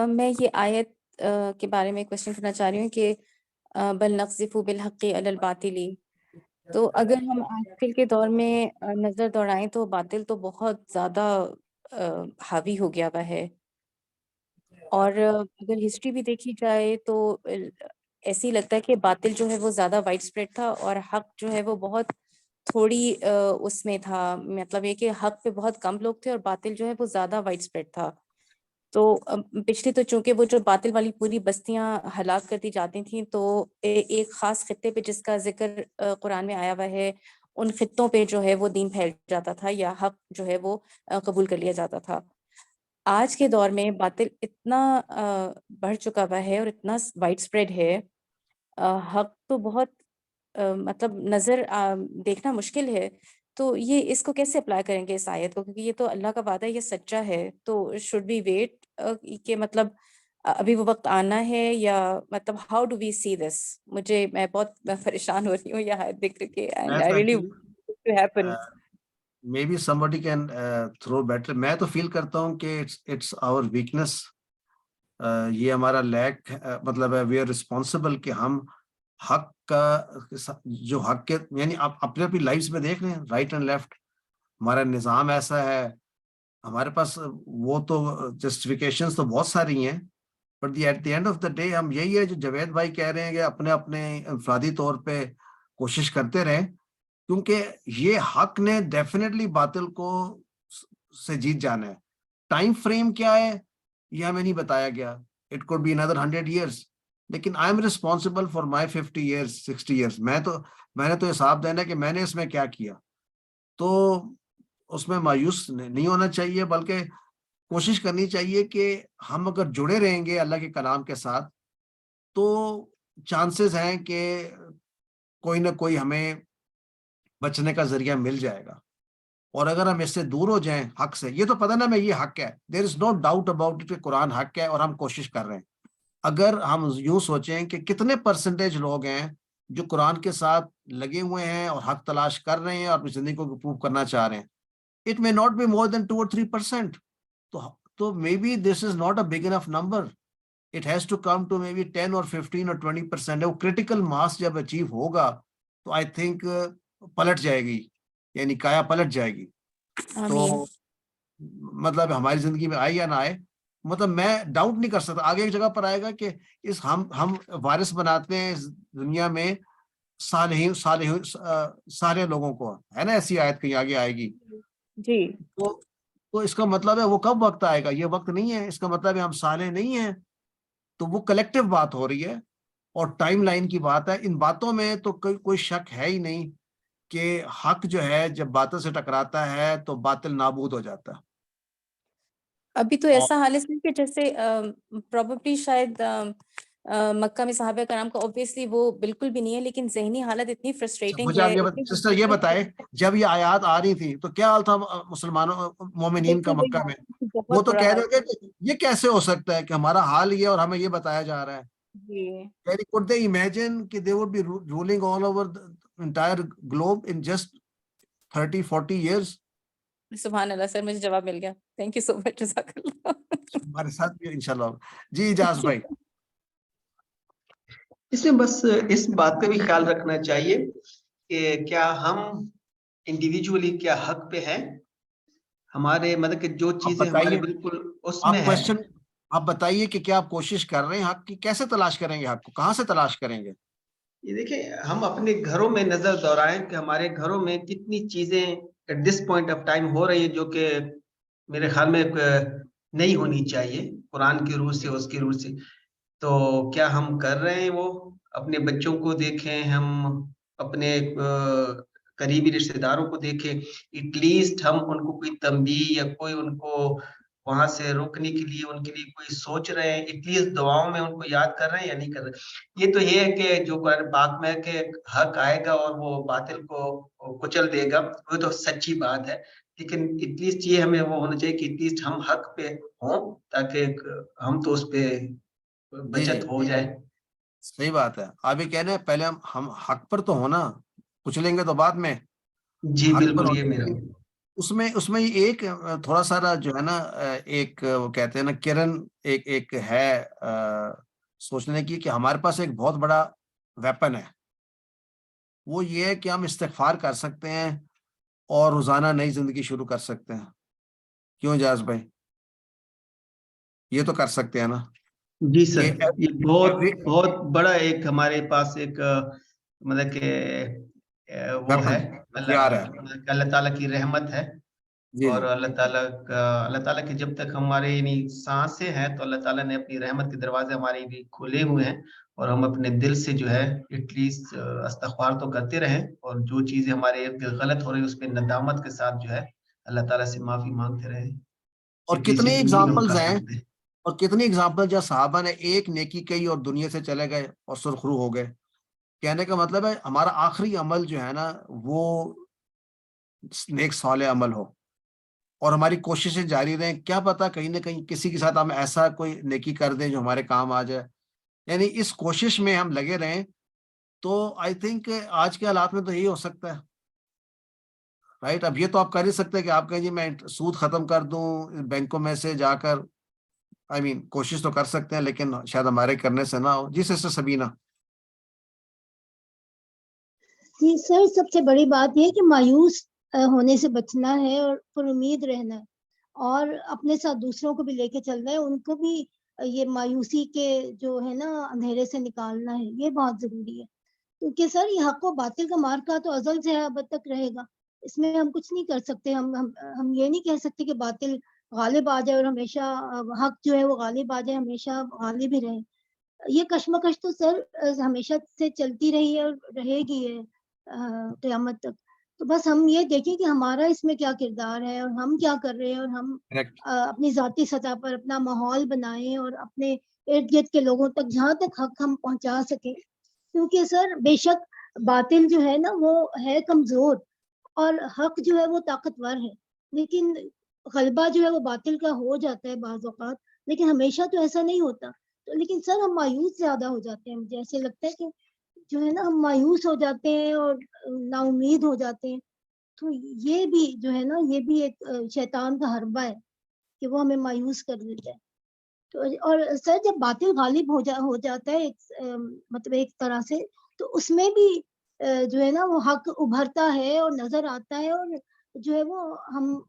میں یہ آیت کے بارے میں کوشچن کرنا چاہ رہی ہوں کہ بل نقذف بالحق علی الباطل. تو اگر ہم آج کل کے دور میں نظر دوڑائیں تو باطل تو بہت زیادہ حاوی ہو گیا ہوا ہے, اور اگر ہسٹری بھی دیکھی جائے تو ایسے ہی لگتا ہے کہ باطل جو ہے وہ زیادہ وائڈ اسپریڈ تھا اور حق جو ہے وہ بہت تھوڑی اس میں تھا. مطلب یہ کہ حق پہ بہت کم لوگ تھے اور باطل جو ہے وہ زیادہ وائڈ اسپریڈ تھا. تو پچھلے تو چونکہ وہ جو باطل والی پوری بستیاں ہلاک کر دی جاتی تھیں, تو ایک خاص خطے پہ جس کا ذکر قرآن میں آیا ہوا ہے, ان خطوں پہ جو ہے وہ دین پھیل جاتا تھا یا حق جو ہے وہ قبول کر لیا جاتا تھا. آج کے دور میں باطل اتنا بڑھ چکا ہوا ہے اور اتنا وائڈ اسپریڈ ہے, حق تو بہت مطلب نظر دیکھنا مشکل ہے. تو یہ اس کو کیسے اپلائی کریں گے اس آیت کو, کیونکہ یہ تو اللہ کا وعدہ ہے, یہ سچا ہے. تو شوڈ بی ویٹ کہ مطلب ابھی وہ وقت آنا ہے, یا مطلب ہاؤ ڈو وی سی دس. میں بہت پریشان ہو رہی ہوں یہ آیت دیکھ کے, and I really want it to happen. Maybe somebody can throw better. میں تو فیل کرتا ہوں کہ it's our weakness. یہ ہمارا لیک مطلب ہے, وی آر رسپانسبل کہ ہم حق کا جو حق کے یعنی آپ اپنے اپنی لائفز میں دیکھ رہے ہیں, رائٹ اینڈ لیفٹ ہمارا نظام ایسا ہے, ہمارے پاس وہ تو جسٹیفیکیشنز تو بہت ساری ہیں, but at the end of the day ہم یہی ہے جو جاوید بھائی کہہ رہے ہیں کہ اپنے اپنے انفرادی طور پہ کوشش کرتے رہیں, کیونکہ یہ حق نے ڈیفینیٹلی باطل کو سے جیت جانا ہے. ٹائم فریم کیا ہے یہ ہمیں نہیں بتایا گیا, it could be another 100 years, لیکن I am responsible for my 50 years 60 years. میں نے تو حساب دینا کہ میں نے اس میں کیا کیا. تو اس میں مایوس نہیں ہونا چاہیے, بلکہ کوشش کرنی چاہیے کہ ہم اگر جڑے رہیں گے اللہ کے کلام کے ساتھ تو چانسز ہیں کہ کوئی نہ کوئی ہمیں بچنے کا ذریعہ مل جائے گا. اور اگر ہم اس سے دور ہو جائیں حق سے, یہ تو پتہ نا میں یہ حق ہے, دیر از نو ڈاؤٹ اباؤٹ اٹ کہ قرآن حق ہے اور ہم کوشش کر رہے ہیں. اگر ہم یوں سوچیں کہ کتنے پرسنٹیج لوگ ہیں جو قرآن کے ساتھ لگے ہوئے ہیں اور حق تلاش کر رہے ہیں اور اپنی زندگی کو امپروو کرنا چاہ رہے ہیں, it may not be more than 2 or 3%. تو maybe this is not a big enough number. It has to come to maybe 10 or 15 or 20%. وہ critical mass جب اچیو ہوگا تو I think پلٹ جائے گی, یعنی کایا پلٹ جائے گی. تو مطلب ہماری زندگی میں آئے یا نہ آئے, مطلب میں ڈاؤٹ نہیں کر سکتا. آگے ایک جگہ پر آئے گا کہ اس ہم وارث بناتے ہیں اس دنیا میں سارے لوگوں کو, ہے نا, ایسی آیت کہیں آگے آئے گی. جی, تو اس کا مطلب ہے وہ کب وقت آئے گا, یہ وقت نہیں ہے. اس کا مطلب ہے ہم صالح نہیں ہیں. تو وہ کلیکٹیو بات ہو رہی ہے اور ٹائم لائن کی بات ہے. ان باتوں میں تو کوئی شک ہے ہی نہیں کہ حق جو ہے جب باطل سے ٹکراتا ہے تو باطل نابود ہو جاتا ہے. ابھی تو ایسا حال ہے کہ جیسے پروبیبلی شاید مکہ میں صحابہ کرام کا obviously وہ بالکل بھی نہیں ہے, لیکن ذہنی حالت اتنی فرسٹریٹنگ مجھے ہے. آپ سسٹر یہ بتائے, جب یہ آیات آ رہی تھی تو کیا حال تھا مسلمانوں مومنین کا مکہ میں؟ وہ تو کہہ رہے تھے کہ یہ کیسے ہو سکتا ہے کہ ہمارا حال یہ اور ہمیں یہ بتایا جا رہا ہے. Could they imagine کہ they would be ruling all over the entire globe in just 30-40 years? سبحان اللہ سر, مجھے جواب مل گیا. تھینک یو سو مچ, جزاک اللہ. ہمارے ساتھ بھی انشاءاللہ. جی اجاز بھائی. اس میں بس اس بات کا بھی خیال رکھنا چاہیے کہ کیا ہم انڈیویجولی کیا حق پہ ہیں، ہمارے مطلب کہ جو چیزیں ہمارے بتائیے، بالکل اس آپ میں ہے. کوشچن آپ بتائیے کہ کیا آپ کوشش کر رہے ہیں حق کی؟ کیسے تلاش کریں گے حق کو؟ کہاں سے تلاش کریں گے؟ یہ دیکھیں ہم اپنے گھروں میں نظر دورائیں کہ ہمارے گھروں میں کتنی چیزیں at this point of time ہو رہی ہیں جو کہ میرے خیال میں نہیں ہونی چاہیے قرآن کی روح سے، اس کی روح سے. تو کیا ہم کر رہے ہیں وہ؟ اپنے بچوں کو دیکھیں، ہم اپنے قریبی رشتہ داروں کو دیکھیں، ایٹ لیسٹ ہم ان کو کوئی تنبیہ یا کوئی ان کو وہاں سے روکنے کے لیے ان کے لیے کوئی سوچ رہے ہیں، ایٹ لیسٹ دعاؤں میں ان کو یاد کر رہے ہیں یا نہیں کر رہے؟ یہ تو یہ ہے کہ جو قرآن پاک میں کہ حق آئے گا اور وہ باطل کو کچل دے گا، وہ تو سچی بات ہے، لیکن ایٹ لیسٹ یہ ہمیں وہ ہونا چاہیے کہ ایٹ لیسٹ ہم حق پہ ہوں تاکہ ہم تو اس پہ بچت ہو جائے. صحیح بات ہے. آپ یہ کہہ رہے ہیں پہلے ہم حق پر تو ہونا، کچلیں گے تو بعد میں. جی حق پر بالکل، یہ ہونا. میرا اس میں ایک تھوڑا سا جو ہے نا ایک وہ کہتے ہیں نا کرن ایک ہے سوچنے کی کہ ہمارے پاس ایک بہت بڑا ویپن ہے. وہ یہ ہے کہ ہم استغفار کر سکتے ہیں اور روزانہ نئی زندگی شروع کر سکتے ہیں. کیوں جاز بھائی؟ یہ تو کر سکتے ہیں نا. جی سر، یہ بہت every- بہت بڑا ایک ہمارے پاس ایک مطلب کہ وہ weapon، ہے ہتھیار ہے. اللہ تعالیٰ کی رحمت ہے. جی اور جی اللہ تعالیٰ کے جب تک ہمارے یعنی سانسیں ہیں تو اللہ تعالیٰ نے اپنی رحمت کے دروازے ہمارے بھی کھولے ہوئے ہیں، اور ہم اپنے دل سے جو ہے ایٹ لیسٹ استغفار تو کرتے رہیں، اور جو چیزیں ہمارے غلط ہو رہی اس پہ ندامت کے ساتھ جو ہے اللہ تعالیٰ سے معافی مانگتے رہیں. اور کتنے ایگزامپلز ہیں، اور کتنی ایگزامپل جو صحابہ نے ایک نیکی کہی اور دنیا سے چلے گئے اور سرخرو ہو گئے. کہنے کا مطلب ہے ہمارا آخری عمل جو ہے نا وہ نیک صالح عمل ہو، اور ہماری کوششیں جاری رہیں. کیا پتا کہیں نہ کہیں کسی کے ساتھ ہم ایسا کوئی نیکی کر دیں جو ہمارے کام آ جائے. یعنی اس کوشش میں ہم لگے رہیں. تو آئی تھنک آج کے حالات میں تو یہی ہو سکتا ہے، رائٹ. اب یہ تو آپ کر ہی سکتے ہیں کہ آپ کہیں جی میں سود ختم کر دوں بینکوں میں سے جا کر. کوشش تو کر سکتے ہیں لیکن شاید ہمارے کرنے سے نہ ہو. جی سسٹر سبینہ. جی سر، سب سے بڑی بات یہ ہے کہ مایوس ہونے سے بچنا ہے اور پر امید رہنا ہے، اور اپنے ساتھ دوسروں کو بھی لے کے چلنا ہے. ان کو بھی یہ مایوسی کے جو ہے نا اندھیرے سے نکالنا ہے، یہ بہت ضروری ہے. کیونکہ سر یہ حق و باطل کا مارکا تو ازل سے اب تک رہے گا، اس میں ہم کچھ نہیں کر سکتے. ہم یہ نہیں کہہ سکتے کہ باطل غالب آ جائے اور ہمیشہ حق جو ہے وہ غالب آ جائے، ہمیشہ غالب ہی رہے. یہ کشمکش تو سر ہمیشہ سے چلتی رہی ہے اور رہے گی ہے قیامت تک. تو بس ہم یہ دیکھیں کہ ہمارا اس میں کیا کردار ہے اور ہم کیا کر رہے ہیں، اور ہم اپنی ذاتی سطح پر اپنا ماحول بنائیں اور اپنے ارد گرد کے لوگوں تک جہاں تک حق ہم پہنچا سکیں. کیونکہ سر بے شک باطل جو ہے نا وہ ہے کمزور اور حق جو ہے وہ طاقتور ہے، لیکن غلبہ جو ہے وہ باطل کا ہو جاتا ہے بعض اوقات، لیکن ہمیشہ تو ایسا نہیں ہوتا. تو لیکن سر ہم مایوس زیادہ ہو جاتے ہیں. مجھے ایسے لگتا ہے کہ جو ہے نا ہم مایوس ہو جاتے ہیں اور نا امید ہو جاتے ہیں. تو یہ بھی جو ہے نا یہ بھی ایک شیطان کا حربہ ہے کہ وہ ہمیں مایوس کر دیتا ہے. تو اور سر جب باطل غالب ہو جاتا ہے مطلب ایک طرح سے، تو اس میں بھی جو ہے نا وہ حق ابھرتا ہے اور نظر آتا ہے، اور جو ہے وہ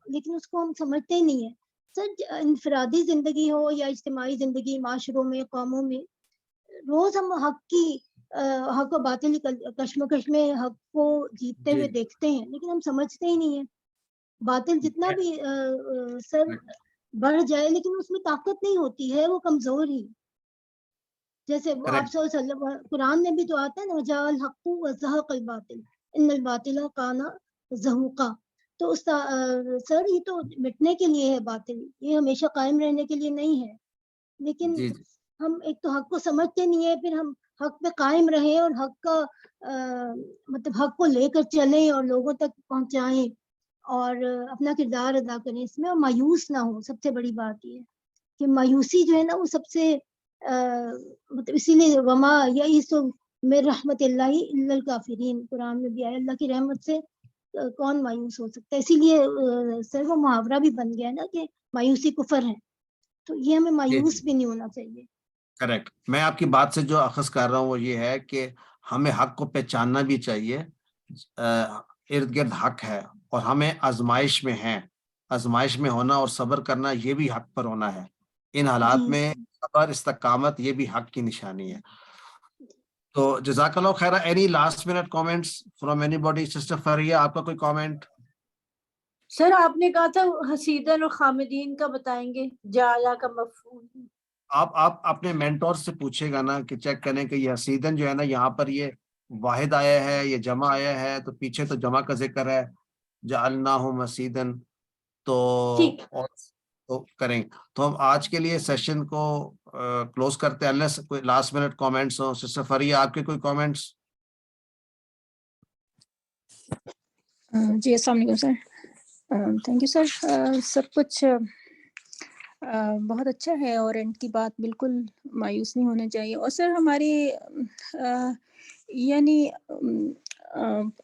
لیکن اس کو ہم سمجھتے ہی نہیں ہیں. سر انفرادی زندگی ہو یا اجتماعی زندگی، معاشروں میں، قوموں میں، روز ہم حق و باطل کشمکش میں حق کو جیتتے ہوئے دیکھتے ہیں، لیکن ہم سمجھتے ہی نہیں ہیں. باطل جتنا بھی سر بڑھ جائے لیکن اس میں طاقت نہیں ہوتی ہے، وہ کمزور ہی. جیسے آپ صلی اللہ علیہ وسلم قرآن میں بھی تو آتا ہے نا، جاء الحق وزهق الباطل ان الباطل کان زہوقا. تو سر یہ تو مٹنے کے لیے ہے باطل، یہ ہمیشہ قائم رہنے کے لیے نہیں ہے. لیکن ہم ایک تو حق کو سمجھتے نہیں ہیں، پھر ہم حق پہ قائم رہیں اور حق کا مطلب حق کو لے کر چلیں اور لوگوں تک پہنچائیں اور اپنا کردار ادا کریں اس میں، اور مایوس نہ ہو. سب سے بڑی بات یہ ہے کہ مایوسی جو ہے نا وہ سب سے مطلب اسی لیے وما یئس من رحمت اللہ الا الکافرین، قرآن میں بھی آیا اللہ کی رحمت سے کون مایوس ہو سکتا ہے. اسی لیے سر وہ محاورہ بھی بن گیا نا کہ مایوسی کفر ہے. تو یہ ہمیں مایوس بھی نہیں ہونا چاہیے. کریکٹ. میں آپ کی بات سے جو اخذ کر رہا ہوں وہ یہ ہے کہ ہمیں حق کو پہچاننا بھی چاہیے. ارد گرد حق ہے اور ہمیں آزمائش میں ہیں. آزمائش میں ہونا اور صبر کرنا یہ بھی حق پر ہونا ہے. ان حالات جی میں صبر استقامت یہ بھی حق کی نشانی ہے. تو جزاک اللہ خیر. Any last minute comments from anybody? Sister Freya آپ کا کوئی کامنٹ؟ سر آپ نے کہا تھا حسیدن اور خامدین کا بتائیں گے، جایا کا مفہوم. آپ اپنے مینٹور سے پوچھے گا نا کہ چیک کریں کہ یہ حسیدن جو ہے نا یہاں پر یہ واحد آیا ہے، یہ جمع آیا ہے، تو پیچھے تو جمع کا ذکر ہے جعلناہم حسیدن تو ٹھیک. تو کریں. تو ہم آج کے لیے سیشن کو کلوز کرتے ہیں unless کوئی لاسٹ منٹ کامنٹس ہوں. سسٹر فریا آپ کے کوئی کامنٹس؟ جی السلام علیکم سر. Thank you sir. سب کچھ بہت اچھا ہے اور اینڈ کی بات بالکل مایوس نہیں ہونا چاہیے. اور سر ہماری یعنی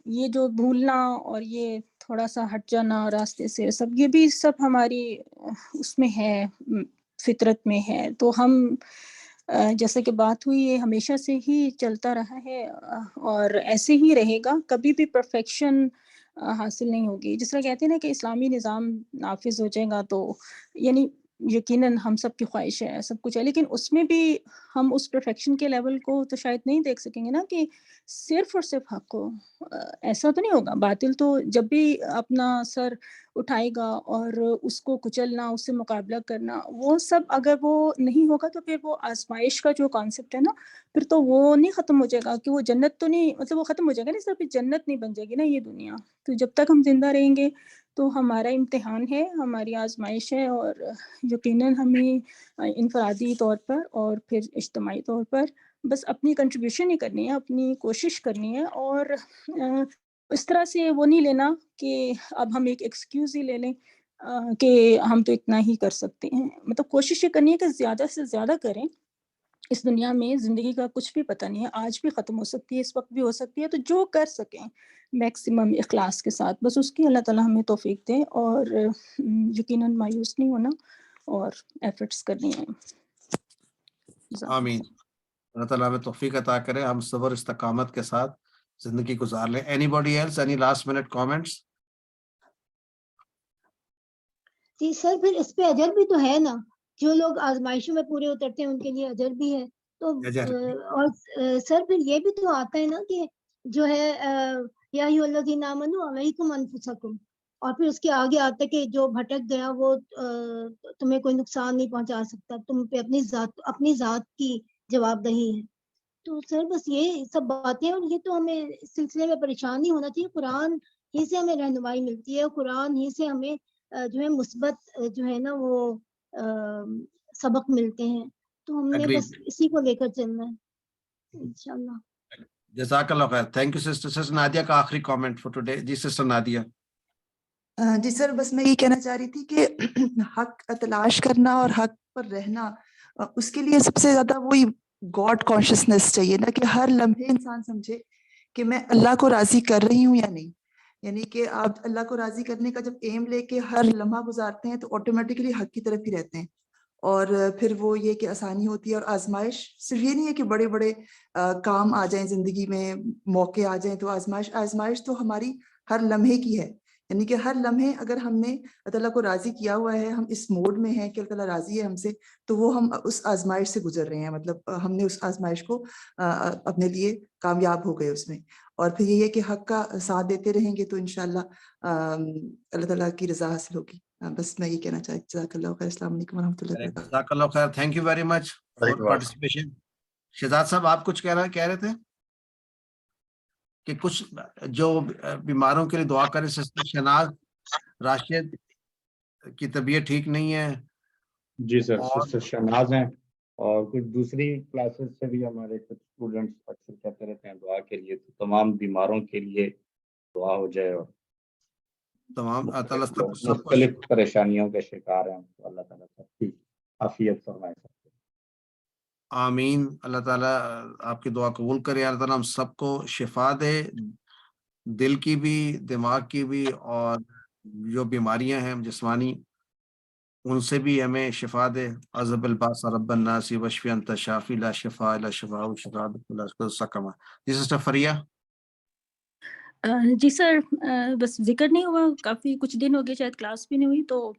یہ جو بھولنا اور یہ تھوڑا سا ہٹ جانا راستے سے سب یہ بھی سب ہماری اس میں ہے، فطرت میں ہے. تو ہم جیسا کہ بات ہوئی یہ ہمیشہ سے ہی چلتا رہا ہے اور ایسے ہی رہے گا. کبھی بھی پرفیکشن حاصل نہیں ہوگی. جس طرح کہتے ہیں نا کہ اسلامی نظام نافذ ہو جائے گا تو یعنی یقیناً ہم سب کی خواہش ہے، سب کچھ ہے، لیکن اس میں بھی ہم اس پرفیکشن کے لیول کو تو شاید نہیں دیکھ سکیں گے نا کہ صرف اور صرف حق ہو. ایسا تو نہیں ہوگا. باطل تو جب بھی اپنا سر اٹھائے گا اور اس کو کچلنا، اس سے مقابلہ کرنا، وہ سب اگر وہ نہیں ہوگا تو پھر وہ آزمائش کا جو کانسیپٹ ہے نا پھر تو وہ نہیں ختم ہو جائے گا کہ وہ جنت تو نہیں، مطلب وہ ختم ہو جائے گا نہیں سر، پھر جنت نہیں بن جائے گی نا یہ دنیا. تو جب تک ہم زندہ رہیں گے تو ہمارا امتحان ہے، ہماری آزمائش ہے اور یقیناً ہمیں انفرادی طور پر اور پھر اجتماعی طور پر بس اپنی کنٹریبیوشن ہی کرنی ہے، اپنی کوشش کرنی ہے. اور اس طرح سے وہ نہیں لینا کہ اب ہم ایک ایکسکیوز ہی لے لیں کہ ہم تو اتنا ہی کر سکتے ہیں. مطلب کوشش یہ کرنی ہے کہ زیادہ سے زیادہ کریں. اس دنیا میں زندگی کا کچھ بھی پتہ نہیں ہے، آج بھی ختم ہو سکتی ہے، اس وقت بھی ہو سکتی ہے. تو جو کر سکیں میکسیمم اخلاص کے ساتھ بس اس کی اللہ تعالیٰ ہمیں توفیق دے اور یقیناً مایوس نہیں ہونا اور ایفرٹس کرنی ہیں. آمین. اللہ تعالیٰ ہمیں توفیق عطا کرے، ہم صبر استقامت کے ساتھ زندگی گزار لیں. Any body else any last minute comments? جی سر پھر اس پہ اجر بھی تو ہے نا، جو لوگ آزمائشوں میں پورے اترتے ہیں ان کے لیے اجر بھی ہے. تو اور سر پھر یہ بھی تو آتا ہے نا کہ جو ہے یا ایھا الذین آمنوا علیکم انفسکم، اور پھر اس کے آگے آتا ہے کہ جو بھٹک گیا وہ تمہیں کوئی نقصان نہیں پہنچا سکتا، تم پہ اپنی ذات کی جواب دہی ہے. تو سر بس یہ سب باتیں، اور یہ تو ہمیں اس سلسلے میں پریشان نہیں ہونا چاہیے. قرآن ہی سے ہمیں رہنمائی ملتی ہے، قرآن ہی سے ہمیں جو ہے مثبت جو ہے نا وہ سبق ملتے ہیں. تو ہم نے بس اسی کو لے کر چلنا ہے انشاءاللہ. جزاک اللہ خیر. Thank you sister. Sister Nadia کا آخری کامنٹ فور ٹوڈے. جی سسٹر نادیہ. جی سر بس میں یہ کہنا چاہ رہی تھی کہ حق تلاش کرنا اور حق پر رہنا، اس کے لیے سب سے زیادہ وہی گاڈ کانشیسنیس چاہیے نا، کہ ہر لمحے انسان سمجھے کہ میں اللہ کو راضی کر رہی ہوں یا نہیں. یعنی کہ آپ اللہ کو راضی کرنے کا جب ایم لے کے ہر لمحہ گزارتے ہیں تو آٹومیٹکلی حق کی طرف ہی رہتے ہیں. اور پھر وہ یہ کہ آسانی ہوتی ہے. اور آزمائش صرف یہ نہیں ہے کہ بڑے بڑے کام آ جائیں زندگی میں، موقع آ جائیں، تو آزمائش تو ہماری ہر لمحے کی ہے. یعنی کہ ہر لمحے اگر ہم نے اللہ تعالیٰ کو راضی کیا ہوا ہے، ہم اس موڈ میں ہیں کہ اللہ تعالیٰ راضی ہے ہم سے، تو وہ ہم اس آزمائش سے گزر رہے ہیں. مطلب ہم نے اس آزمائش کو اپنے لیے کامیاب ہو گئے اس میں. اور پھر یہ ہے کہ حق کا ساتھ دیتے رہیں گے تو انشاءاللہ اللہ تعالیٰ کی رضا حاصل ہوگی. بس میں یہ کہنا چاہتی ہوں. جزاک اللہ خیر. السلام علیکم ورحمۃ اللہ وبرکاتہ. جزاک اللہ خیر. Thank you very much for participation. Shahzad صاحب آپ کچھ کہہ رہے تھے کہ کچھ جو بیماروں کے لیے دعا کریں. سسٹر شناز راشد کی طبیعت ٹھیک نہیں ہے. جی سر سسٹر شہناز ہیں، اور کچھ دوسری کلاسز سے بھی ہمارے کچھ اسٹوڈنٹس اکثر کہتے رہتے ہیں دعا کے لیے. تو تمام بیماروں کے لیے دعا ہو جائے، اور تمام مختلف پریشانیوں کے شکار ہیں تو اللہ تعالیٰ سب کی عافیت فرمائے. آمین. اللہ تعالیٰ آپ کی دعا قبول کرے. اللہ تعالیٰ ہم سب کو شفا دے، دل کی بھی، دماغ کی بھی، اور جو بیماریاں ہیں جسمانی ان سے بھی ہمیں شفا دے. عذب الباس رب الناس وشفی انت شافی لا شفا الا شفاء شفاء سکما. جی سسٹر فریہ. جی سر، بس ذکر نہیں ہوا، کافی کچھ دن ہو گئے، شاید کلاس بھی نہیں ہوئی، تو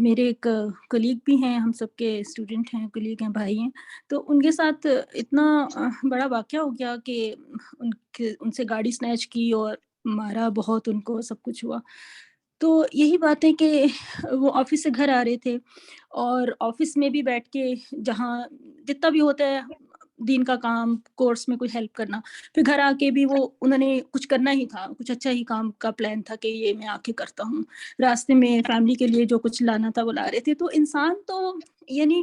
میرے ایک کلیگ بھی ہیں، ہم سب کے اسٹوڈنٹ ہیں، کلیگ ہیں، بھائی ہیں، تو ان کے ساتھ اتنا بڑا واقعہ ہو گیا کہ ان سے گاڑی سنیچ کی اور مارا بہت، ان کو سب کچھ ہوا. تو یہی بات ہے کہ وہ آفس سے گھر آ رہے تھے، اور آفس میں بھی بیٹھ کے جہاں جتنا بھی ہوتا ہے دین کا کام، کورس میں کوئی ہیلپ کرنا، پھر گھر آ کے بھی وہ انہوں نے کچھ کرنا ہی تھا، کچھ اچھا ہی کام کا پلان تھا کہ یہ میں آ کے کرتا ہوں. راستے میں فیملی کے لیے جو کچھ لانا تھا وہ لا رہے تھے. تو انسان تو یعنی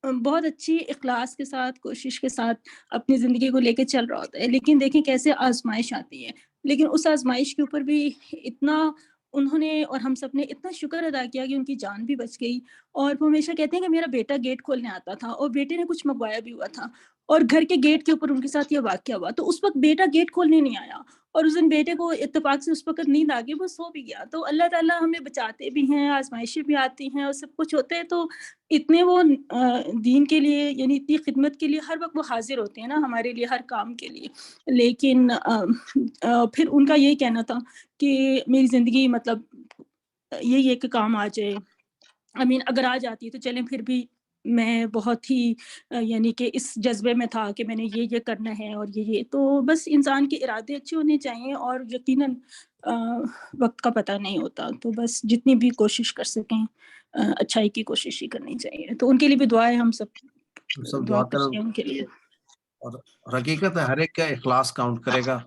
بہت اچھی اخلاص کے ساتھ، کوشش کے ساتھ اپنی زندگی کو لے کے چل رہا ہوتا ہے، لیکن دیکھیں کیسے آزمائش آتی ہے. لیکن اس آزمائش کے اوپر بھی اتنا انہوں نے اور ہم سب نے اتنا شکر ادا کیا کہ ان کی جان بھی بچ گئی. اور وہ ہمیشہ کہتے ہیں کہ میرا بیٹا گیٹ کھولنے آتا تھا، اور بیٹے نے کچھ منگوایا بھی ہوا تھا، اور گھر کے گیٹ کے اوپر ان کے ساتھ یہ واقعہ ہوا. تو اس وقت بیٹا گیٹ کھولنے نہیں آیا، اور اس دن بیٹے کو اتفاق سے اس وقت نیند آ گئی، وہ سو بھی گیا. تو اللہ تعالیٰ ہمیں بچاتے بھی ہیں، آزمائشیں بھی آتی ہیں اور سب کچھ ہوتے ہیں. تو اتنے وہ دین کے لیے، یعنی اتنی خدمت کے لیے ہر وقت وہ حاضر ہوتے ہیں نا ہمارے لیے، ہر کام کے لیے. لیکن پھر ان کا یہی کہنا تھا کہ میری زندگی مطلب یہی ہے کہ کام آ جائے. اگر آ جاتی ہے تو چلیں، پھر بھی میں بہت ہی یعنی کہ اس جذبے میں تھا کہ میں نے یہ کرنا ہے اور یہ. تو بس انسان کے ارادے اچھے ہونے چاہیے، اور یقیناً وقت کا پتہ نہیں ہوتا. تو بس جتنی بھی کوشش کر سکیں اچھائی کی کوشش ہی کرنی چاہیے. تو ان کے لیے بھی دعائیں، ہم سب دعا کرتے ہیں ان کے لیے. اور حقیقت ہے ہر ایک کا اخلاص کاؤنٹ کرے گا.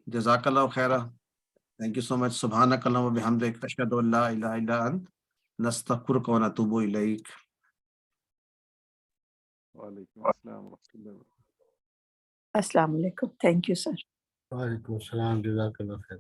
جزاک اللہ خیرہ. تھینک یو سو مچ. سبحانک اللہم و بحمدک، اشہد ان لا الہ الا انت، نستغفرک و نتوب الیک. وعلیکم السلام ورحمۃ اللہ وبرکاتہ. السلام علیکم. Thank you sir. وعلیکم السلام. جزاک اللہ خیر.